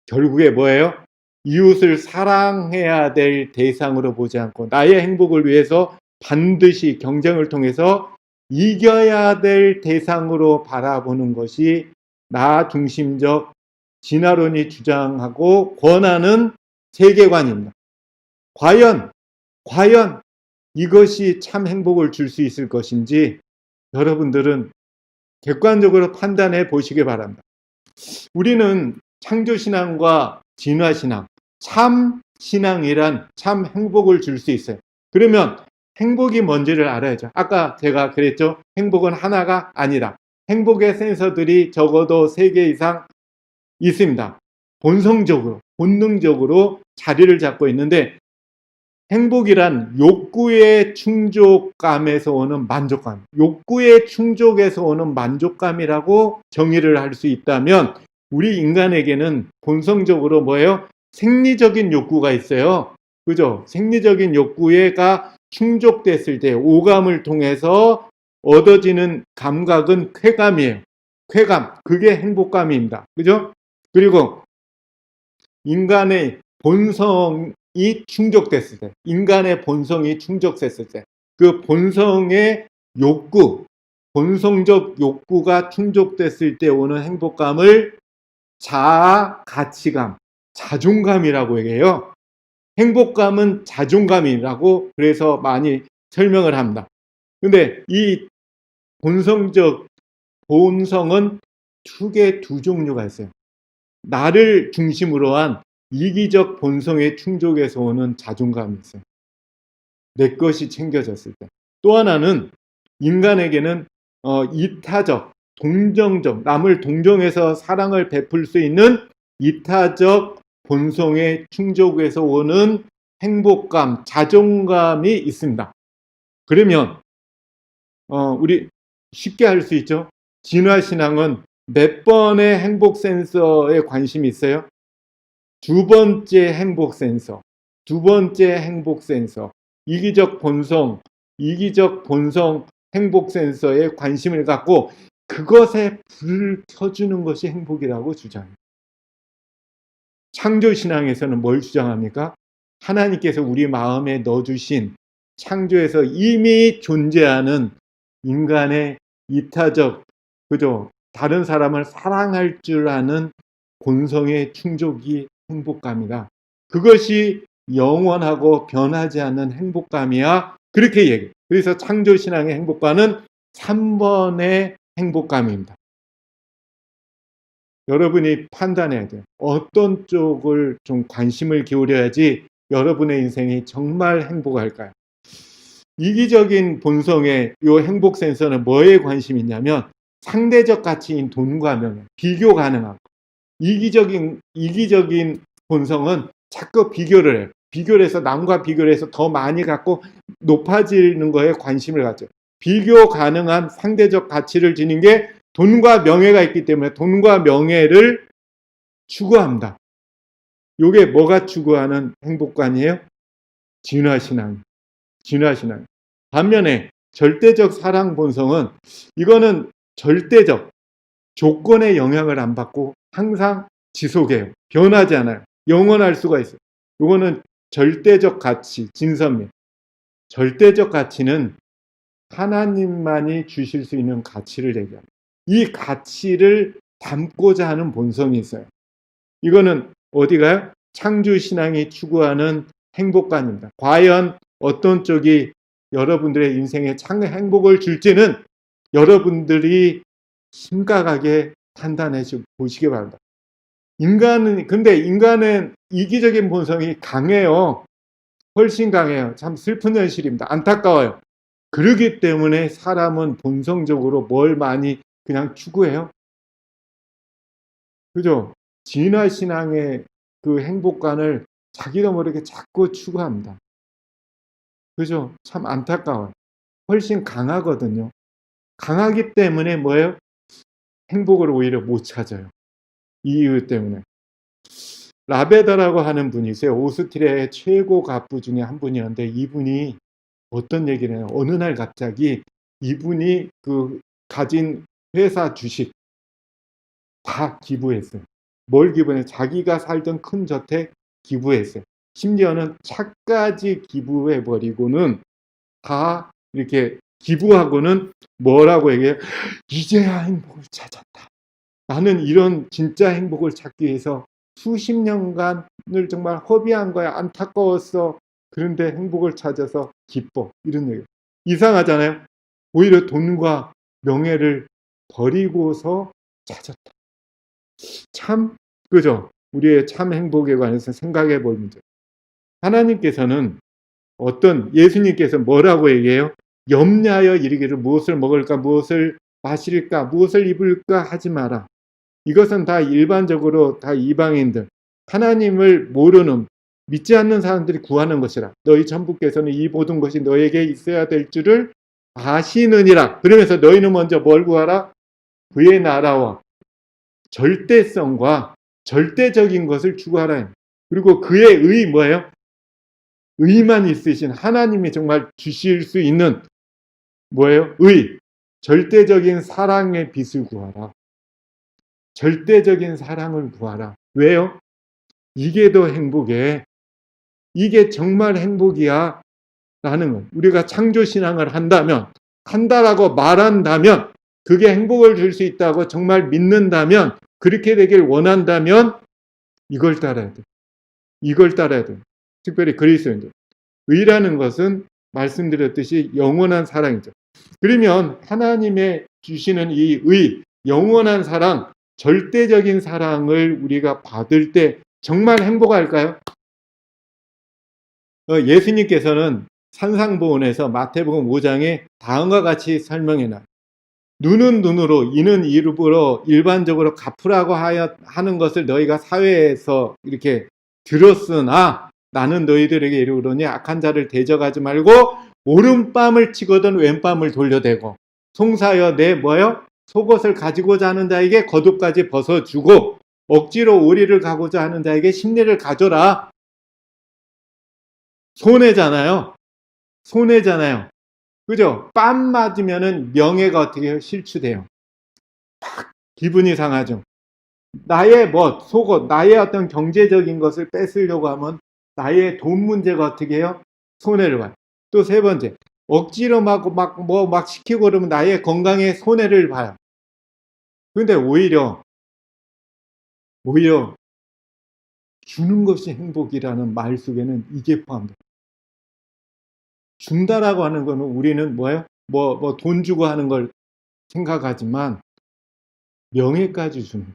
결국에 뭐예요? 이웃을 사랑해야 될 대상으로 보지 않고 나의 행복을 위해서 반드시 경쟁을 통해서 이겨야 될 대상으로 바라보는 것이 나 중심적 진화론이 주장하고 권하는 세계관입니다. 과연 이것이 참 행복을 줄 수 있을 것인지 여러분들은 객관적으로 판단해 보시기 바랍니다. 우리는 창조신앙과 진화신앙, 참 신앙이란 참 행복을 줄 수 있어요. 그러면 행복이 뭔지를 알아야죠. 아까 제가 그랬죠. 행복은 하나가 아니다. 행복의 센서들이 적어도 3개 이상 있습니다. 본능적으로 자리를 잡고 있는데 행복이란 욕구의 충족감에서 오는 만족감, 욕구의 충족에서 오는 만족감이라고 정의를 할 수 있다면, 우리 인간에게는 본성적으로 뭐예요? 생리적인 욕구가 있어요. 그죠? 생리적인 욕구가 충족됐을 때 오감을 통해서 얻어지는 감각은 쾌감이에요. 쾌감, 그게 행복감입니다. 그죠? 그리고 인간의 본성이 충족됐을 때, 인간의 본성이 충족됐을 때, 그 본성의 욕구, 본성적 욕구가 충족됐을 때 오는 행복감을 자아 가치감, 자존감이라고 얘기해요. 행복감은 자존감이라고 그래서 많이 설명을 합니다. 근데 이 본성은 두 종류가 있어요. 나를 중심으로 한 이기적 본성의 충족에서 오는 자존감이 있어요. 내 것이 챙겨졌을 때. 또 하나는 인간에게는 이타적, 동정적, 남을 동정해서 사랑을 베풀 수 있는 이타적 본성의 충족에서 오는 행복감, 자존감이 있습니다. 그러면 우리 쉽게 할 수 있죠. 진화신앙은 몇 번의 행복 센서에 관심이 있어요? 두 번째 행복 센서. 이기적 본성 행복 센서에 관심을 갖고 그것에 불을 켜주는 것이 행복이라고 주장해요. 창조신앙에서는 뭘 주장합니까? 하나님께서 우리 마음에 넣어주신, 창조에서 이미 존재하는 인간의 이타적, 그죠? 다른 사람을 사랑할 줄 아는 본성의 충족이 행복감이다. 그것이 영원하고 변하지 않는 행복감이야. 그렇게 얘기해요. 그래서 창조신앙의 행복감은 3번의 행복감입니다. 여러분이 판단해야 돼요. 어떤 쪽을 좀 관심을 기울여야지 여러분의 인생이 정말 행복할까요? 이기적인 본성의 이 행복 센서는 뭐에 관심이 있냐면 상대적 가치인 돈과 명예, 비교 가능하고, 이기적인 본성은 자꾸 비교를 해요. 비교를 해서 남과 비교를 해서 더 많이 갖고 높아지는 거에 관심을 갖죠. 비교 가능한 상대적 가치를 지닌 게 돈과 명예가 있기 때문에 돈과 명예를 추구합니다. 이게 뭐가 추구하는 행복관이에요? 진화신앙. 반면에 절대적 사랑 본성은, 이거는 절대적, 조건의 영향을 안 받고 항상 지속해요. 변하지 않아요. 영원할 수가 있어요. 이거는 절대적 가치, 진선미. 절대적 가치는 하나님만이 주실 수 있는 가치를 얘기합니다. 이 가치를 담고자 하는 본성이 있어요. 이거는 어디가요? 창조신앙이 추구하는 행복관입니다. 과연 어떤 쪽이 여러분들의 인생에 행복을 줄지는 여러분들이 심각하게 판단해 보시기 바랍니다. 근데 인간은 이기적인 본성이 강해요. 훨씬 강해요. 참 슬픈 현실입니다. 안타까워요. 그러기 때문에 사람은 본성적으로 뭘 많이 그냥 추구해요. 그죠? 진화신앙의 그 행복관을 자기가 모르게 자꾸 추구합니다. 그죠? 참 안타까워요. 훨씬 강하거든요. 강하기 때문에 뭐예요? 행복을 오히려 못 찾아요. 이 이유 때문에. 라베다라고 하는 분이 있어요. 오스트리아의 최고 갑부 중에 한 분이었는데, 이분이 어떤 얘기를 해요? 어느 날 갑자기 이분이 그 가진 회사 주식 다 기부했어요. 뭘 기부했어요? 자기가 살던 큰 저택 기부했어요. 심지어는 차까지 기부해버리고는 다 이렇게 기부하고는 뭐라고 얘기해요? 이제야 행복을 찾았다. 나는 이런 진짜 행복을 찾기 위해서 수십 년간을 정말 허비한 거야. 안타까웠어. 그런데 행복을 찾아서 기뻐. 이런 얘기. 이상하잖아요. 오히려 돈과 명예를 버리고서 찾았다. 참, 그죠? 우리의 참 행복에 관해서 생각해 볼 문제. 하나님께서는 예수님께서 뭐라고 얘기해요? 염려하여 이르기를 무엇을 먹을까, 무엇을 마실까, 무엇을 입을까 하지 마라. 이것은 다 일반적으로 다 이방인들, 하나님을 모르는, 믿지 않는 사람들이 구하는 것이라. 너희 천부께서는 이 모든 것이 너에게 있어야 될 줄을 아시느니라. 그러면서 너희는 먼저 뭘 구하라? 그의 나라와 절대성과 절대적인 것을 추구하라. 그리고 그의 의 뭐예요? 의만 있으신 하나님이 정말 주실 수 있는 뭐예요? 의. 절대적인 사랑의 빛을 구하라. 절대적인 사랑을 구하라. 왜요? 이게 더 행복해. 이게 정말 행복이야. 라는 것. 우리가 창조신앙을 한다라고 말한다면, 그게 행복을 줄 수 있다고 정말 믿는다면, 그렇게 되길 원한다면, 이걸 따라야 돼. 이걸 따라야 돼. 특별히 그리스도인들. 의라는 것은 말씀드렸듯이 영원한 사랑이죠. 그러면 하나님의 주시는 이 의, 영원한 사랑, 절대적인 사랑을 우리가 받을 때 정말 행복할까요? 예수님께서는 산상보훈에서 마태복음 5장에 다음과 같이 설명해놔요. 눈은 눈으로, 이는 이로 일반적으로 갚으라고 하는 것을 너희가 사회에서 이렇게 들었으나 나는 너희들에게 이르노니 악한 자를 대적하지 말고 오른뺨을 치거든 왼뺨을 돌려대고 송사여 내 뭐요? 속옷을 가지고자 하는 자에게 겉옷까지 벗어주고 억지로 오리를 가고자 하는 자에게 심리를 가져라. 손해잖아요. 손해잖아요. 그죠? 뺨 맞으면은 명예가 어떻게 해요? 실추돼요. 기분이 상하죠. 나의 속옷, 나의 어떤 경제적인 것을 뺏으려고 하면 나의 돈 문제가 어떻게 해요? 손해를 봐요. 또 세 번째, 억지로 막 시키고 그러면 나의 건강에 손해를 봐요. 근데 오히려 주는 것이 행복이라는 말 속에는 이게 포함돼요. 준다라고 하는 거는 우리는 뭐예요? 돈 주고 하는 걸 생각하지만 명예까지 주는 거예요.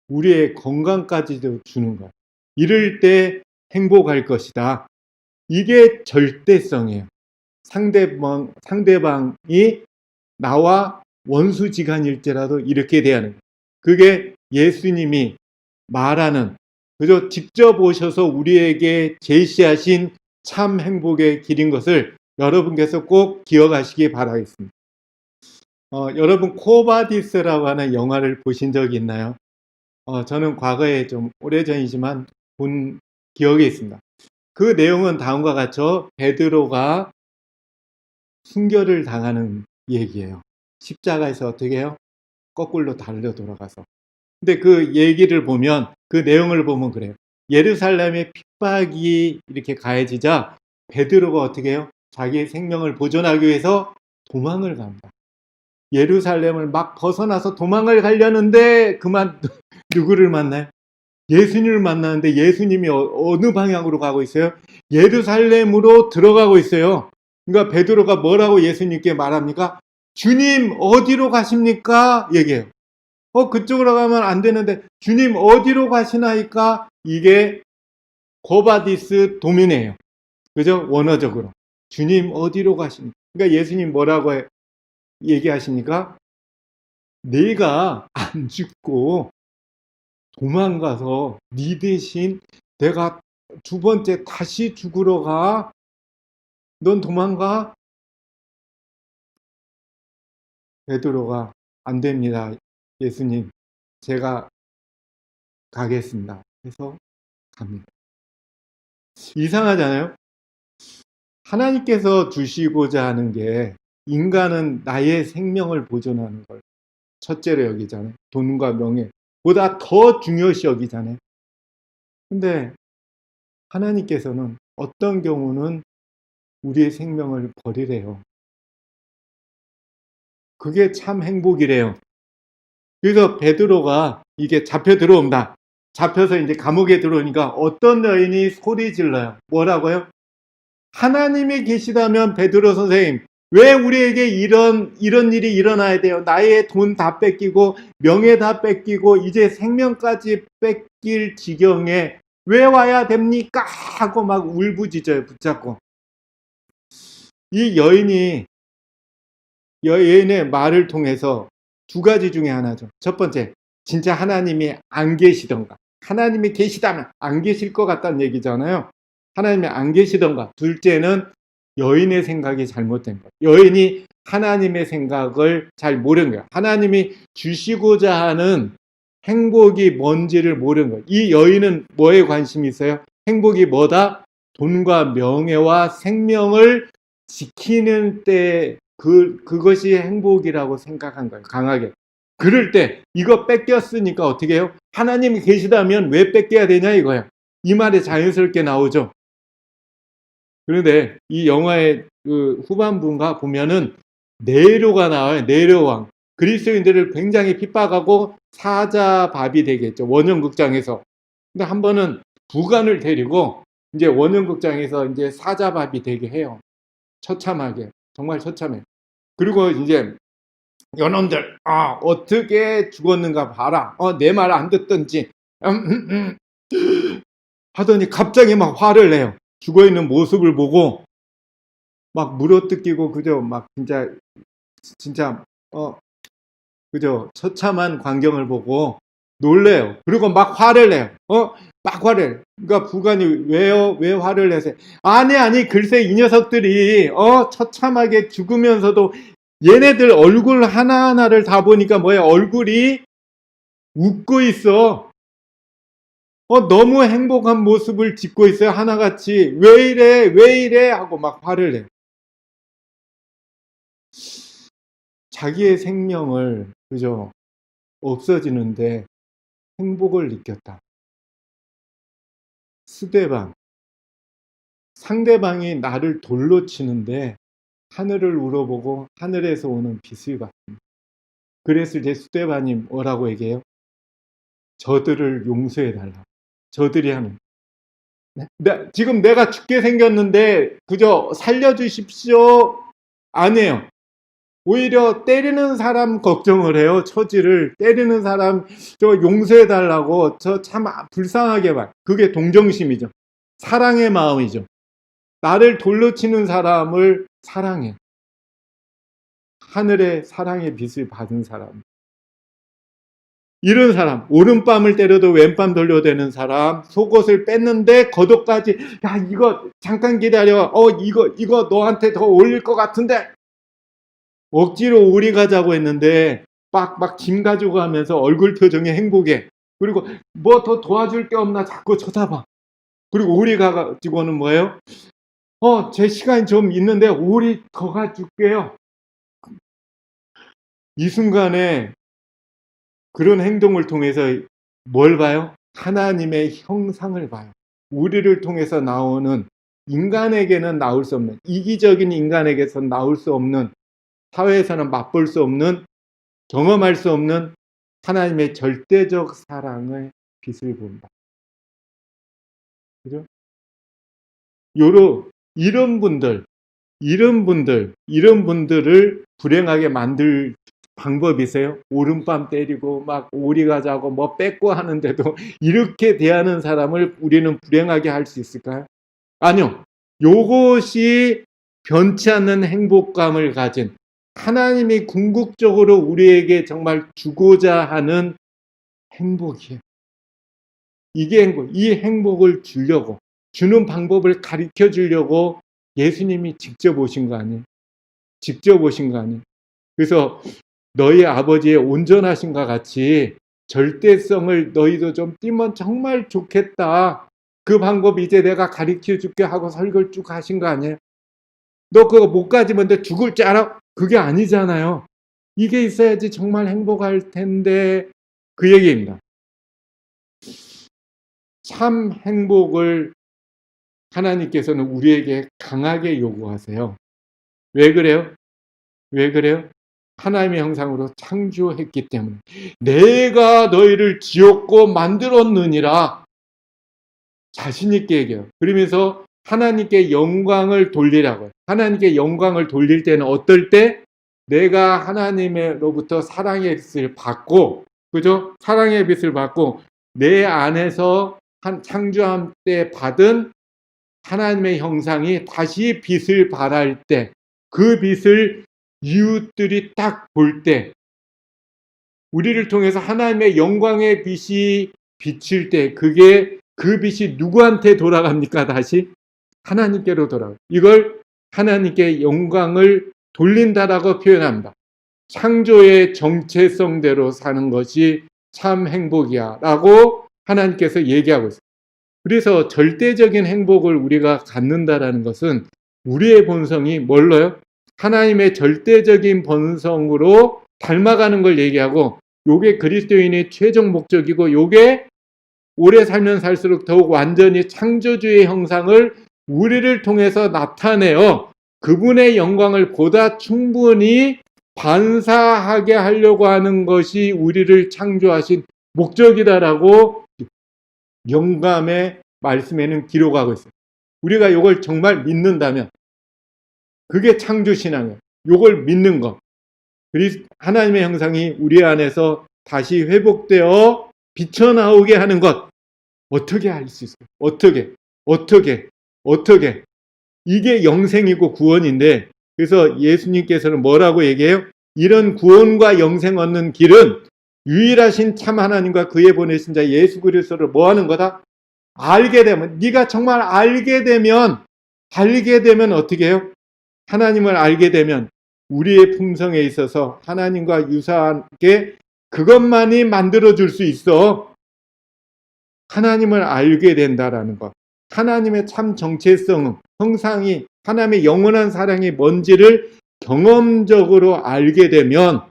우리의 건강까지도 주는 거예요. 이럴 때 행복할 것이다. 이게 절대성이에요. 상대방이 나와 원수지간일지라도 이렇게 대하는 거예요. 그게 예수님이 말하는, 그저 직접 오셔서 우리에게 제시하신 참 행복의 길인 것을 여러분께서 꼭 기억하시기 바라겠습니다. 여러분 코바디스라고 하는 영화를 보신 적이 있나요? 저는 과거에 좀 오래전이지만 본 기억이 있습니다. 그 내용은 다음과 같죠. 베드로가 순교를 당하는 얘기예요. 십자가에서 어떻게 해요? 거꾸로 달려 돌아가서. 근데 그 얘기를 보면, 그 내용을 보면 그래요. 예루살렘의 핍박이 이렇게 가해지자 베드로가 어떻게 해요? 자기의 생명을 보존하기 위해서 도망을 갑니다. 예루살렘을 막 벗어나서 도망을 가려는데 그만 누구를 만나요? 예수님을 만나는데 예수님이 어느 방향으로 가고 있어요? 예루살렘으로 들어가고 있어요. 그러니까 베드로가 뭐라고 예수님께 말합니까? 주님 어디로 가십니까? 얘기해요. 그쪽으로 가면 안 되는데 주님 어디로 가시나이까? 이게 고바디스 도민이에요. 그죠? 원어적으로. 주님 어디로 가십니까? 그러니까 예수님 뭐라고 얘기하십니까? 내가 안 죽고 도망가서 네 대신 내가 두 번째 다시 죽으러 가. 넌 도망가? 베드로가 안 됩니다. 예수님, 제가 가겠습니다. 해서 갑니다. 이상하잖아요? 하나님께서 주시고자 하는 게 인간은 나의 생명을 보존하는 걸 첫째로 여기잖아요. 돈과 명예보다 더 중요시 여기잖아요. 근데 하나님께서는 어떤 경우는 우리의 생명을 버리래요. 그게 참 행복이래요. 그래서 베드로가 이게 잡혀 들어온다. 잡혀서 이제 감옥에 들어오니까 어떤 여인이 소리 질러요. 뭐라고요? 하나님이 계시다면 베드로 선생님, 왜 우리에게 이런 일이 일어나야 돼요? 나의 돈 다 뺏기고 명예 다 뺏기고 이제 생명까지 뺏길 지경에 왜 와야 됩니까? 하고 막 울부짖어요. 붙잡고. 이 여인의 말을 통해서 두 가지 중에 하나죠. 첫 번째, 진짜 하나님이 안 계시던가. 하나님이 계시다면 안 계실 것 같다는 얘기잖아요. 하나님이 안 계시던가. 둘째는 여인의 생각이 잘못된 거예요. 여인이 하나님의 생각을 잘 모르는 거예요. 하나님이 주시고자 하는 행복이 뭔지를 모르는 거예요. 이 여인은 뭐에 관심이 있어요? 행복이 뭐다? 돈과 명예와 생명을 지키는 때 그것이 행복이라고 생각한 거예요. 강하게. 그럴 때 이거 뺏겼으니까 어떻게 해요? 하나님이 계시다면 왜 뺏겨야 되냐 이거야. 이 말이 자연스럽게 나오죠. 그런데 이 영화의 그 후반부가 보면은 네로가 나와요. 네로 왕. 그리스도인들을 굉장히 핍박하고 사자밥이 되겠죠. 원형극장에서. 근데 한 번은 부관을 데리고 이제 원형극장에서 이제 사자밥이 되게 해요. 처참하게. 정말 처참해. 그리고 이제 연원들, 어떻게 죽었는가 봐라. 내 말 안 듣던지. 하더니 갑자기 막 화를 내요. 죽어있는 모습을 보고 막 물어뜯기고 그저 막 진짜 그저 처참한 광경을 보고 놀래요. 그리고 막 화를 내요. 막 화를 내요. 그러니까 부관이 왜 화를 내세요? 아니 글쎄 이 녀석들이 처참하게 죽으면서도 얘네들 얼굴 하나하나를 다 보니까 뭐야? 얼굴이 웃고 있어. 너무 행복한 모습을 짓고 있어요. 하나같이. 왜 이래 하고 막 화를 내요. 자기의 생명을 그저 없어지는데 행복을 느꼈다. 상대방이 나를 돌로 치는데 하늘을 우러보고 하늘에서 오는 빛을 봤습니다. 그랬을 때 수데반이 뭐라고 얘기해요? 저들을 용서해달라. 저들이 하는. 지금 내가 죽게 생겼는데 그저 살려주십시오. 아니에요. 오히려 때리는 사람 걱정을 해요. 처지를 때리는 사람 저 용서해달라고 저 참 불쌍하게 봐. 그게 동정심이죠. 사랑의 마음이죠. 나를 돌로 치는 사람을 사랑해. 하늘의 사랑의 빛을 받은 사람. 이런 사람, 오른밤을 때려도 왼밤 돌려대는 사람, 속옷을 뺐는데 겉옷까지, 야, 이거 잠깐 기다려. 이거 너한테 더 어울릴 것 같은데. 억지로 오리 가자고 했는데 막 짐 가지고 가면서 얼굴 표정이 행복해. 그리고 뭐 더 도와줄 게 없나 자꾸 쳐다봐. 그리고 오리 가지고는 뭐예요? 제 시간이 좀 있는데 오리 더 가줄게요. 이 순간에 그런 행동을 통해서 뭘 봐요? 하나님의 형상을 봐요. 우리를 통해서 나오는 인간에게는 나올 수 없는, 이기적인 인간에게서 나올 수 없는, 사회에서는 맛볼 수 없는, 경험할 수 없는 하나님의 절대적 사랑의 빛을 본다. 그죠? 이런 분들을 불행하게 만들 방법이세요? 오른밤 때리고 막 오리 가자고 뭐 뺏고 하는데도 이렇게 대하는 사람을 우리는 불행하게 할 수 있을까요? 아니요. 요것이 변치 않는 행복감을 가진 하나님이 궁극적으로 우리에게 정말 주고자 하는 행복이에요. 이게 행복. 이 행복을 주려고, 주는 방법을 가르쳐 주려고 예수님이 직접 오신 거 아니에요? 직접 오신 거 아니에요? 그래서 너희 아버지의 온전하신과 같이 절대성을 너희도 좀 띠면 정말 좋겠다. 그 방법 이제 내가 가르쳐 줄게 하고 설교를 쭉 하신 거 아니에요? 너 그거 못 가지면 너 죽을 줄 알아? 그게 아니잖아요. 이게 있어야지 정말 행복할 텐데 그 얘기입니다. 참 행복을 하나님께서는 우리에게 강하게 요구하세요. 왜 그래요? 왜 그래요? 하나님의 형상으로 창조했기 때문에. 내가 너희를 지었고 만들었느니라. 자신 있게 얘기해요. 그러면서 하나님께 영광을 돌리라고요. 하나님께 영광을 돌릴 때는 어떨 때? 내가 하나님으로부터 사랑의 빛을 받고, 그죠? 사랑의 빛을 받고 내 안에서 창조함 때 받은 하나님의 형상이 다시 빛을 발할 때, 그 빛을 이웃들이 딱 볼 때, 우리를 통해서 하나님의 영광의 빛이 비칠 때, 그 빛이 누구한테 돌아갑니까? 다시 하나님께로 돌아가요. 이걸 하나님께 영광을 돌린다라고 표현합니다. 창조의 정체성대로 사는 것이 참 행복이야 라고 하나님께서 얘기하고 있어요. 그래서 절대적인 행복을 우리가 갖는다라는 것은 우리의 본성이 뭘로요? 하나님의 절대적인 본성으로 닮아가는 걸 얘기하고, 요게 그리스도인의 최종 목적이고, 요게 오래 살면 살수록 더욱 완전히 창조주의 형상을 우리를 통해서 나타내어 그분의 영광을 보다 충분히 반사하게 하려고 하는 것이 우리를 창조하신 목적이다라고 영감의 말씀에는 기록하고 있어요. 우리가 이걸 정말 믿는다면 그게 창조신앙이에요. 이걸 믿는 것. 하나님의 형상이 우리 안에서 다시 회복되어 비쳐나오게 하는 것. 어떻게 할 수 있어요? 어떻게? 이게 영생이고 구원인데, 그래서 예수님께서는 뭐라고 얘기해요? 이런 구원과 영생 얻는 길은 유일하신 참 하나님과 그의 보내신 자 예수 그리스도를 뭐 하는 거다? 알게 되면, 네가 정말 알게 되면 어떻게 해요? 하나님을 알게 되면 우리의 품성에 있어서 하나님과 유사하게 그것만이 만들어줄 수 있어. 하나님을 알게 된다라는 것. 하나님의 참 정체성, 형상이, 하나님의 영원한 사랑이 뭔지를 경험적으로 알게 되면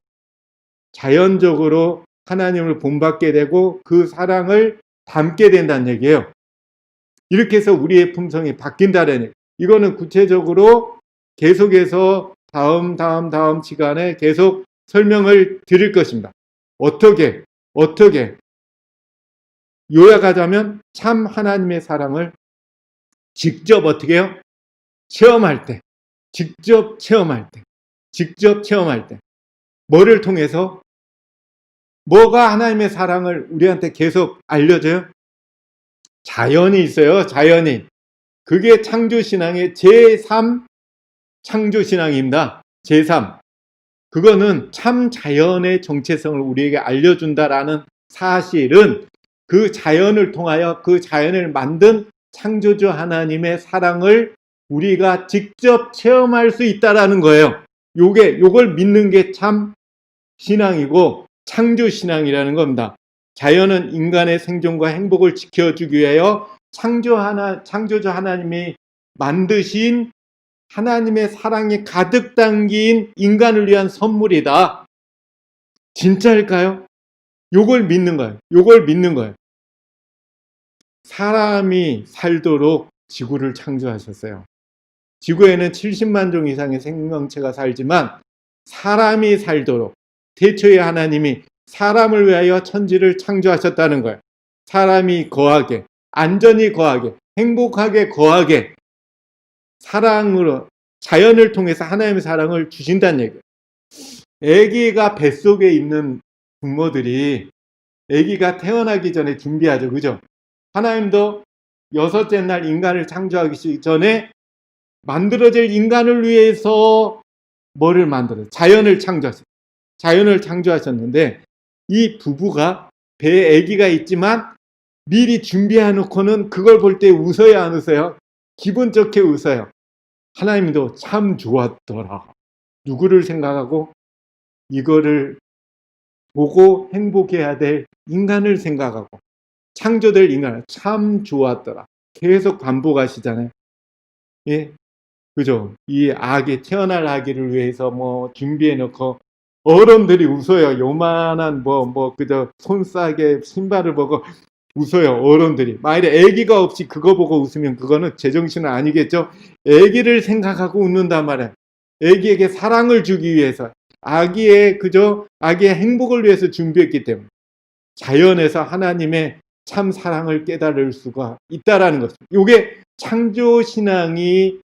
자연적으로 하나님을 본받게 되고 그 사랑을 담게 된다는 얘기예요. 이렇게 해서 우리의 품성이 바뀐다는 얘기예요. 이거는 구체적으로 계속해서 다음 시간에 계속 설명을 드릴 것입니다. 어떻게 요약하자면 참 하나님의 사랑을 직접 어떻게 해요? 체험할 때, 직접 체험할 때 뭐를 통해서? 뭐가 하나님의 사랑을 우리한테 계속 알려줘요? 자연이 있어요. 자연이. 그게 창조신앙의 제3 창조신앙입니다. 제3. 그거는 참 자연의 정체성을 우리에게 알려준다라는 사실은 그 자연을 통하여 그 자연을 만든 창조주 하나님의 사랑을 우리가 직접 체험할 수 있다라는 거예요. 요걸 믿는 게 참 신앙이고 창조신앙이라는 겁니다. 자연은 인간의 생존과 행복을 지켜주기 위하여 창조주 하나님이 만드신 하나님의 사랑이 가득 담긴 인간을 위한 선물이다. 진짜일까요? 요걸 믿는 거예요. 사람이 살도록 지구를 창조하셨어요. 지구에는 70만 종 이상의 생명체가 살지만 사람이 살도록 태초에 하나님이 사람을 위하여 천지를 창조하셨다는 거예요. 사람이 거하게, 안전히 거하게, 행복하게 거하게 사랑으로, 자연을 통해서 하나님의 사랑을 주신다는 얘기예요. 아기가 뱃속에 있는 부모들이 아기가 태어나기 전에 준비하죠. 그죠? 하나님도 여섯째 날 인간을 창조하기 전에 만들어질 인간을 위해서 뭐를 만들어요? 자연을 창조하셨는데 이 부부가 배에 아기가 있지만 미리 준비해 놓고는 그걸 볼 때 웃어요, 안 웃어요? 기분 좋게 웃어요. 하나님도 참 좋았더라. 누구를 생각하고? 이거를 보고 행복해야 될 인간을 생각하고 창조될 인간을 참 좋았더라. 계속 반복하시잖아요. 예, 그죠? 이 아기, 태어날 아기를 위해서 뭐 준비해 놓고 어른들이 웃어요. 요만한 그저 손싸개 신발을 보고 웃어요. 어른들이. 만일에 아기가 없이 그거 보고 웃으면 그거는 제정신은 아니겠죠? 아기를 생각하고 웃는단 말이에요. 아기에게 사랑을 주기 위해서, 아기의 행복을 위해서 준비했기 때문에 자연에서 하나님의 참 사랑을 깨달을 수가 있다라는 것입니다. 이게 창조신앙이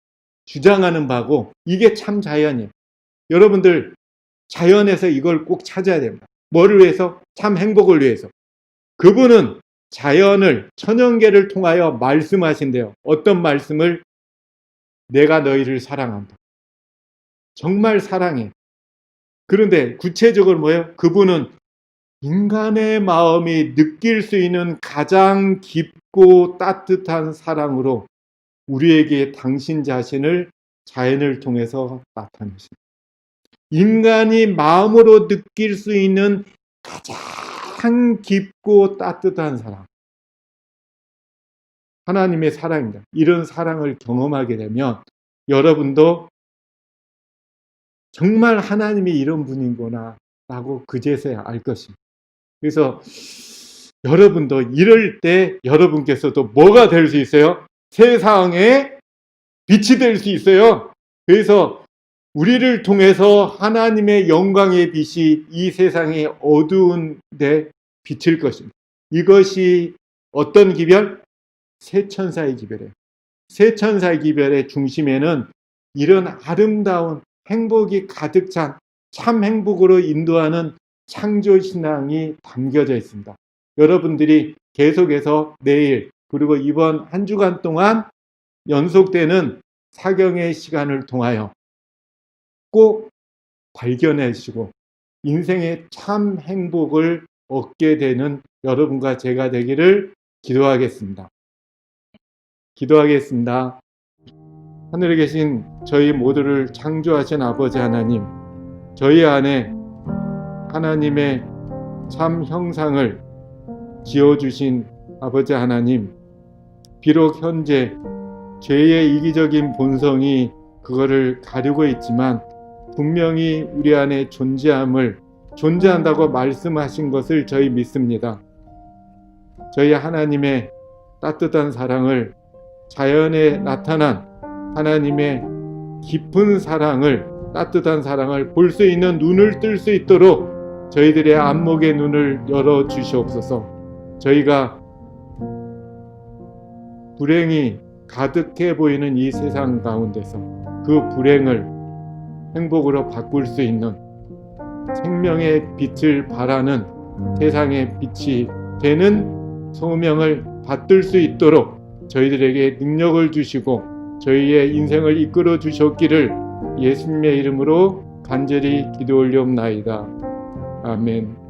주장하는 바고 이게 참 자연이에요. 여러분들 자연에서 이걸 꼭 찾아야 됩니다. 뭐를 위해서? 참 행복을 위해서. 그분은 자연을, 천연계를 통하여 말씀하신대요. 어떤 말씀을? 내가 너희를 사랑한다. 정말 사랑해. 그런데 구체적으로 뭐예요? 그분은 인간의 마음이 느낄 수 있는 가장 깊고 따뜻한 사랑으로 우리에게 당신 자신을 자연을 통해서 나타내십니다. 인간이 마음으로 느낄 수 있는 가장 깊고 따뜻한 사랑, 하나님의 사랑입니다. 이런 사랑을 경험하게 되면 여러분도 정말 하나님이 이런 분이구나 라고 그제서야 알 것입니다. 그래서 여러분도 이럴 때 여러분께서도 뭐가 될 수 있어요? 세상에 빛이 될 수 있어요. 그래서 우리를 통해서 하나님의 영광의 빛이 이 세상의 어두운 데 비칠 것입니다. 이것이 어떤 기별? 세천사의 기별이에요. 세천사의 기별의 중심에는 이런 아름다운 행복이 가득 찬 참 행복으로 인도하는 창조신앙이 담겨져 있습니다. 여러분들이 계속해서 내일 그리고 이번 한 주간 동안 연속되는 사경의 시간을 통하여 꼭 발견하시고 인생의 참 행복을 얻게 되는 여러분과 제가 되기를 기도하겠습니다. 기도하겠습니다. 하늘에 계신 저희 모두를 창조하신 아버지 하나님, 저희 안에 하나님의 참 형상을 지어주신 아버지 하나님, 비록 현재 죄의 이기적인 본성이 그거를 가리고 있지만 분명히 우리 안에 존재한다고 말씀하신 것을 저희 믿습니다. 저희 하나님의 따뜻한 사랑을, 자연에 나타난 하나님의 깊은 사랑을, 따뜻한 사랑을 볼 수 있는 눈을 뜰 수 있도록 저희들의 안목의 눈을 열어 주시옵소서. 저희가 불행이 가득해 보이는 이 세상 가운데서 그 불행을 행복으로 바꿀 수 있는 생명의 빛을 발하는 세상의 빛이 되는 소명을 받들 수 있도록 저희들에게 능력을 주시고 저희의 인생을 이끌어 주셨기를 예수님의 이름으로 간절히 기도 올리옵나이다. 아멘.